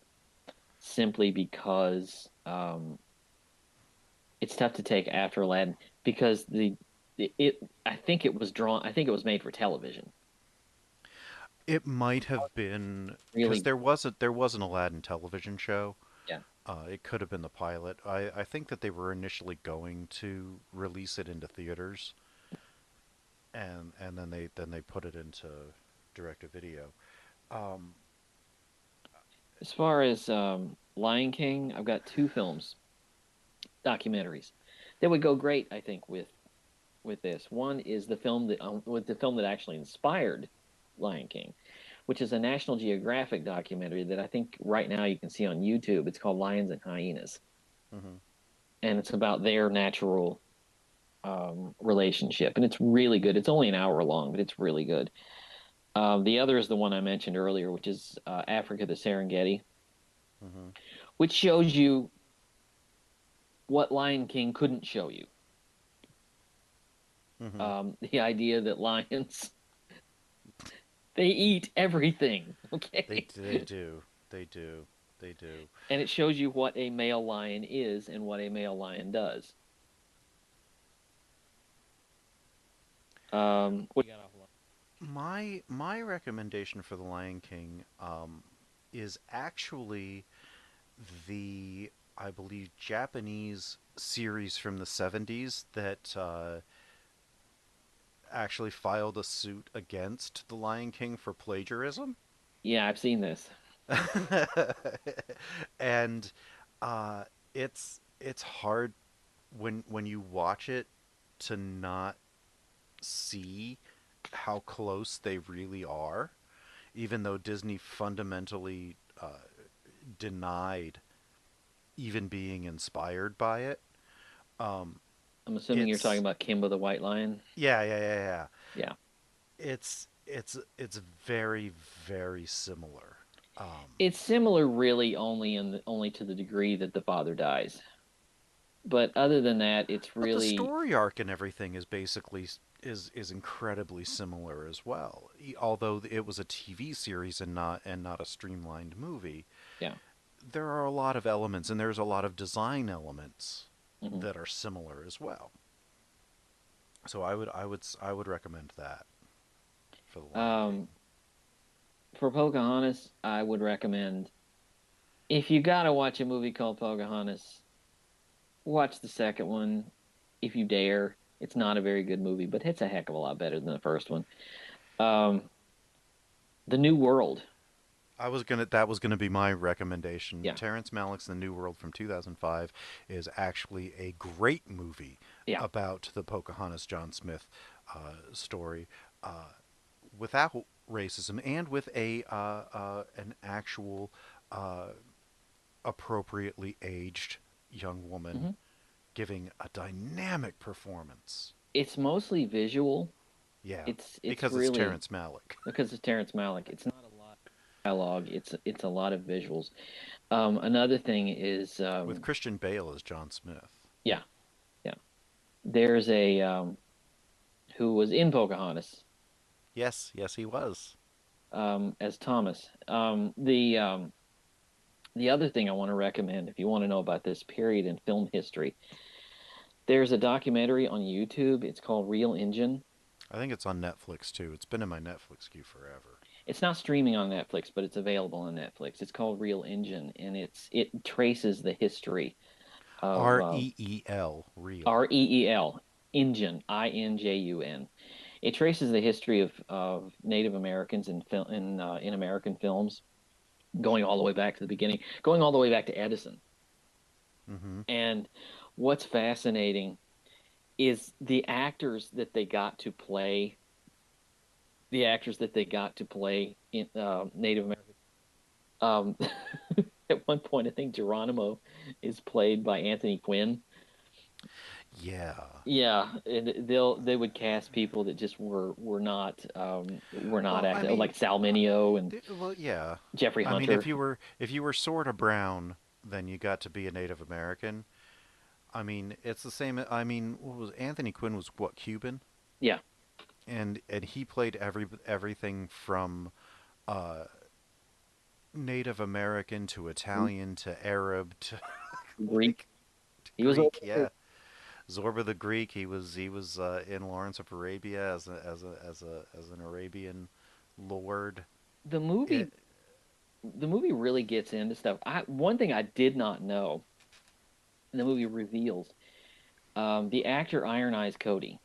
simply because it's tough to take after Aladdin because it I think it was drawn. I think it was made for television. It might have been because Really, there was an Aladdin television show. yeah. It could have been the pilot. I think that they were initially going to release it into theaters, and then they put it into direct to video. Um, As far as Lion King, I've got two films, documentaries, that would go great, I think, with this. One is the film that with the film that actually inspired Lion King, which is a National Geographic documentary that I think right now you can see on YouTube. It's called Lions and Hyenas, mhm. and it's about their natural relationship, and it's really good. It's only an hour long, but it's really good. The other is the one I mentioned earlier, which is Africa, the Serengeti, Mhm. which shows you what Lion King couldn't show you. Mhm. The idea that lions they eat everything, okay, They do. They do. They do. and it shows you what a male lion is and what a male lion does. What do you got off of My recommendation for The Lion King is actually the, I believe, Japanese series from the 70s that actually filed a suit against The Lion King for plagiarism. Yeah, I've seen this. And uh, it's hard when you watch it to not see how close they really are, even though Disney fundamentally denied even being inspired by it. Um, I'm assuming you're talking it's about Kimba the White Lion. yeah. Yeah, It's very very similar. Um, it's similar, really, only to the degree that the father dies. But other than that, it's but the really story arc and everything is basically is incredibly similar as well. Although it was a TV series and not a streamlined movie, yeah. there are a lot of elements and there's a lot of design elements Hmm. that are similar as well. So I would recommend that for The Lion King. Um, for Pocahontas, I would recommend if you gotta watch a movie called Pocahontas, watch the second one if you dare. It's not a very good movie, but it's a heck of a lot better than the first one. Um, The New World. I was gonna that was gonna be my recommendation. Yeah, Terrence Malick's The New World from 2005 is actually a great movie yeah. about the Pocahontas John Smith story, uh, without racism and with a an actual uh, appropriately aged young woman Hmm. giving a dynamic performance. It's mostly visual. Yeah, It's because it's really Terrence Malick. because it's Terrence Malick. It's not a lot of dialogue. It's a lot of visuals. Another thing is With Christian Bale as John Smith. yeah, yeah. There's a who was in Pocahontas Yes, yes, he was. as Thomas. The other thing I want to recommend, if you want to know about this period in film history, there's a documentary on YouTube. It's called Real Engine. I think it's on Netflix too. It's been in my Netflix queue forever. It's not streaming on Netflix, but it's available on Netflix. It's called Real Engine, and it traces the history of REEL, real. REEL Engine INJUN. It traces the history of Native Americans in American films, going all the way back to the beginning, going all the way back to Edison. Mm-hmm. And what's fascinating is the actors that they got to play in Native American. Um, at one point, I think Geronimo is played by Anthony Quinn. Yeah. Yeah, and they would cast people that just were not Well, I acting mean, like Sal Mineo and well, yeah. Jeffrey I mean, Hunter. if you were sort of brown, then you got to be a Native American. I mean, it's the same. I mean, what was Anthony Quinn was what Cuban, Yeah, and he played everything from uh, Native American to Italian to Arab to Greek. like to He was Greek. over. Yeah. Zorba the Greek. He was in Lawrence of Arabia as an Arabian lord. The movie It. the movie really gets into stuff. I One thing I did not know, and the movie reveals, the actor Iron Eyes Cody,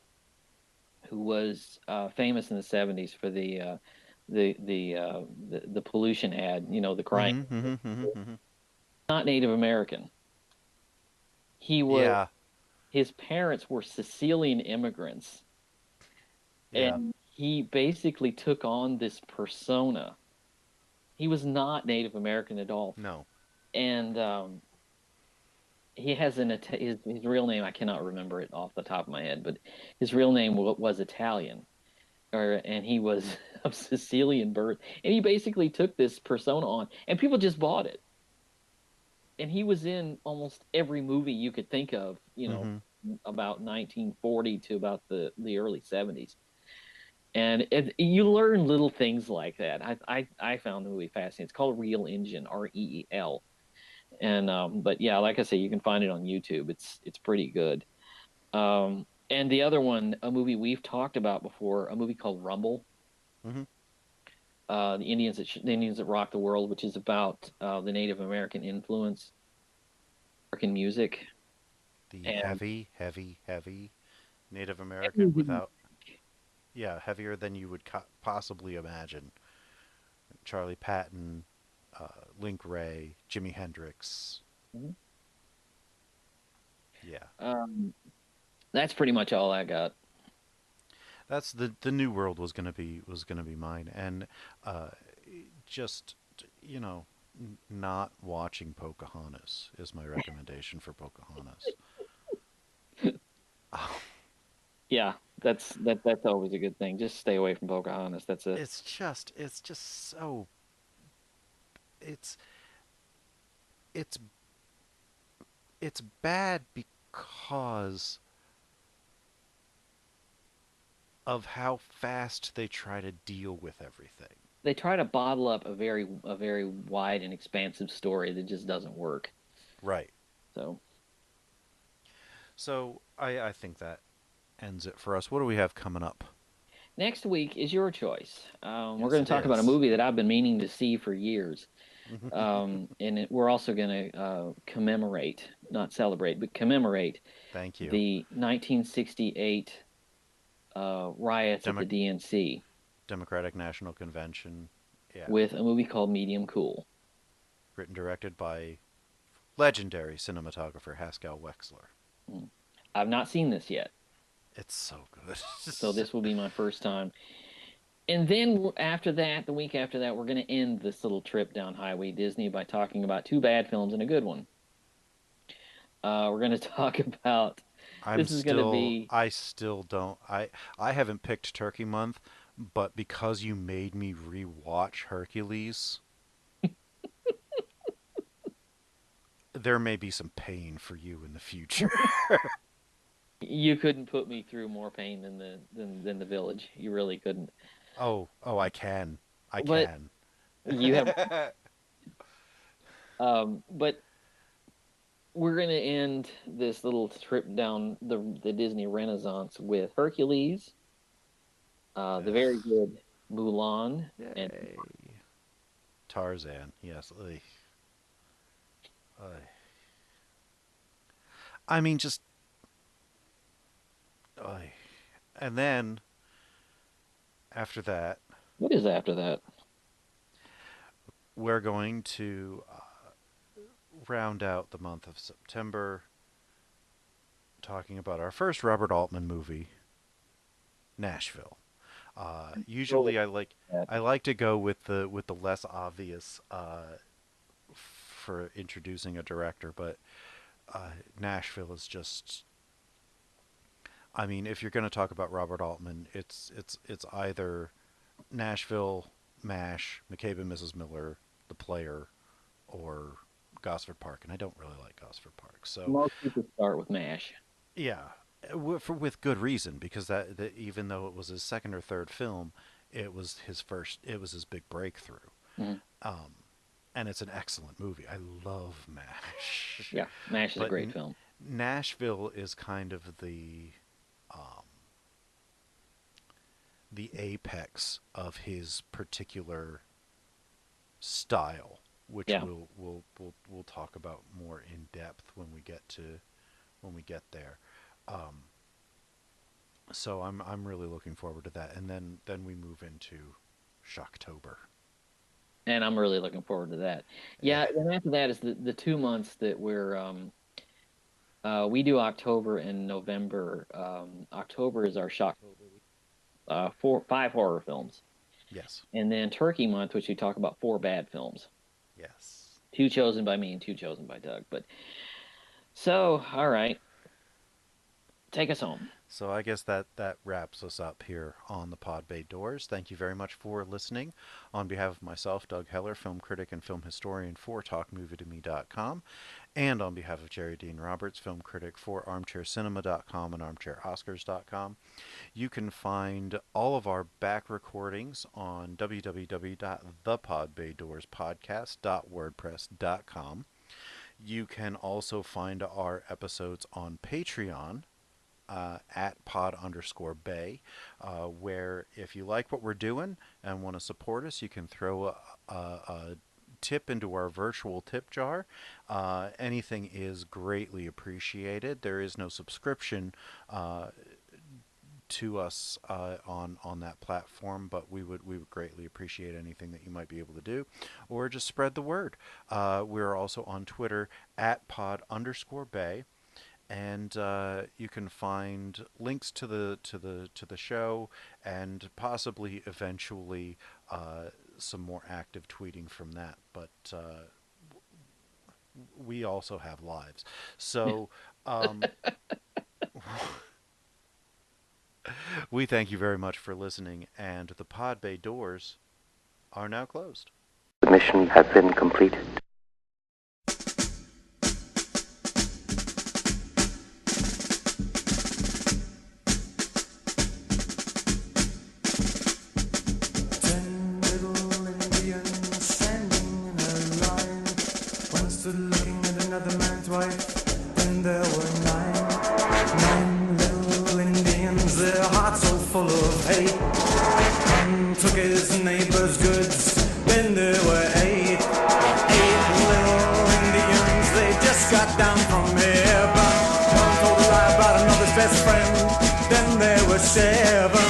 who was famous in the '70s for the pollution ad, the crying, Mm-hmm, mm-hmm, mm-hmm, mm-hmm. not Native American. He was Yeah, His parents were Sicilian immigrants, yeah. and he basically took on this persona. He was not Native American at all, No. and he has his real name. I cannot remember it off the top of my head, but his real name was Italian, and he was of Sicilian birth, and he basically took this persona on, and people just bought it. And he was in almost every movie you could think of, Mm-hmm. about 1940 to about the early '70s. And you learn little things like that. I found the movie fascinating. It's called Real Engine, REEL. And but yeah, like I say, you can find it on YouTube. It's pretty good. And the other one, a movie we've talked about before, a movie called Rumble, Mm-hmm. the Indians that rock the world, which is about the Native American influence, American music, The and heavy, heavy, heavy Native American without, yeah, heavier than you would possibly imagine. Charlie Patton, Link Ray, Jimi Hendrix. Yeah, um, that's pretty much all I got. that's the New World was gonna be mine, and uh, just you know, not watching Pocahontas is my recommendation for Pocahontas. Oh, Yeah, that's always a good thing. Just stay away from Pocahontas. That's a it's just so it's it's it's bad because of how fast they try to deal with everything. They try to bottle up a very wide and expansive story that just doesn't work. Right. So So I think that ends it for us. What do we have coming up? next week is your choice. We're Yes, going to it talk about a is. movie that I've been meaning to see for years. We're also going to commemorate, not celebrate, but commemorate Thank you. the 1968 riots at Demo- the DNC Democratic National Convention. Yeah. with a movie called Medium Cool. Written directed by legendary cinematographer Haskell Wexler. Mm. I've not seen this yet, It's so good. so this will be my first time. And then after that, the week after that, we're going to end this little trip down Highway Disney by talking about two bad films and a good one. We're going to talk about I'm this is going to still be I still don't I haven't picked Turkey Month, but because you made me rewatch Hercules, there may be some pain for you in the future. you couldn't put me through more pain than the village. You really couldn't. Oh, I can. I But can. you have but we're going to end this little trip down the Disney Renaissance with Hercules, the very Ugh. good Mulan, and Yay. Tarzan. Yes. Ugh. Ugh. I mean just ugh. And then after that, what is after that? we're going to round out the month of September talking about our first Robert Altman movie, Nashville. Go Usually, with I like to go with the less obvious for introducing a director, but Nashville is just. I mean, if you're going to talk about Robert Altman, it's either Nashville, MASH, McCabe and Mrs. Miller, The Player, or Gosford Park, and I don't really like Gosford Park. So Most people start with MASH. yeah, with good reason because that even though it was his second or third film, it was his first. It was his big breakthrough, Mhm. and it's an excellent movie. I love MASH, Yeah, MASH is a but great film. Nashville is kind of um, the apex of his particular style, which Yeah. we'll talk about more in depth when we get there. Um, so I'm really looking forward to that, and then we move into Shocktober. And I'm really looking forward to that. Yeah. Yeah, and after that is the 2 months that we do October and November. October is our shock, five horror films, Yes. and then Turkey Month, which we talk about four bad films, Yes. two chosen by me and two chosen by Doug. But so, all right, take us home. So I guess that wraps us up here on the Pod Bay Doors. Thank you very much for listening. On behalf of myself, Doug Heller, film critic and film historian for TalkMovieToMe.com, and on behalf of Jerry Dean Roberts, film critic for ArmchairCinema.com and ArmchairOscars.com, you can find all of our back recordings on www.thepodbaydoorspodcast.wordpress.com. You can also find our episodes on Patreon at pod_bay, where if you like what we're doing and want to support us, you can throw a tip into our virtual tip jar. Anything is greatly appreciated. There is no subscription to us on that platform, but we would greatly appreciate anything that you might be able to do, or just spread the word. We're also on Twitter at pod_bay, and you can find links to the show, and possibly eventually some more active tweeting from that. But we also have lives, so we thank you very much for listening. And the Pod Bay doors are now closed. The mission has been completed. Stood looking at another man's wife. Then there were nine little Indians, their hearts so full of hate. One took his neighbor's goods. Then there were eight little Indians. They just got down from heaven. One told a lie about another's best friend. Then there were seven.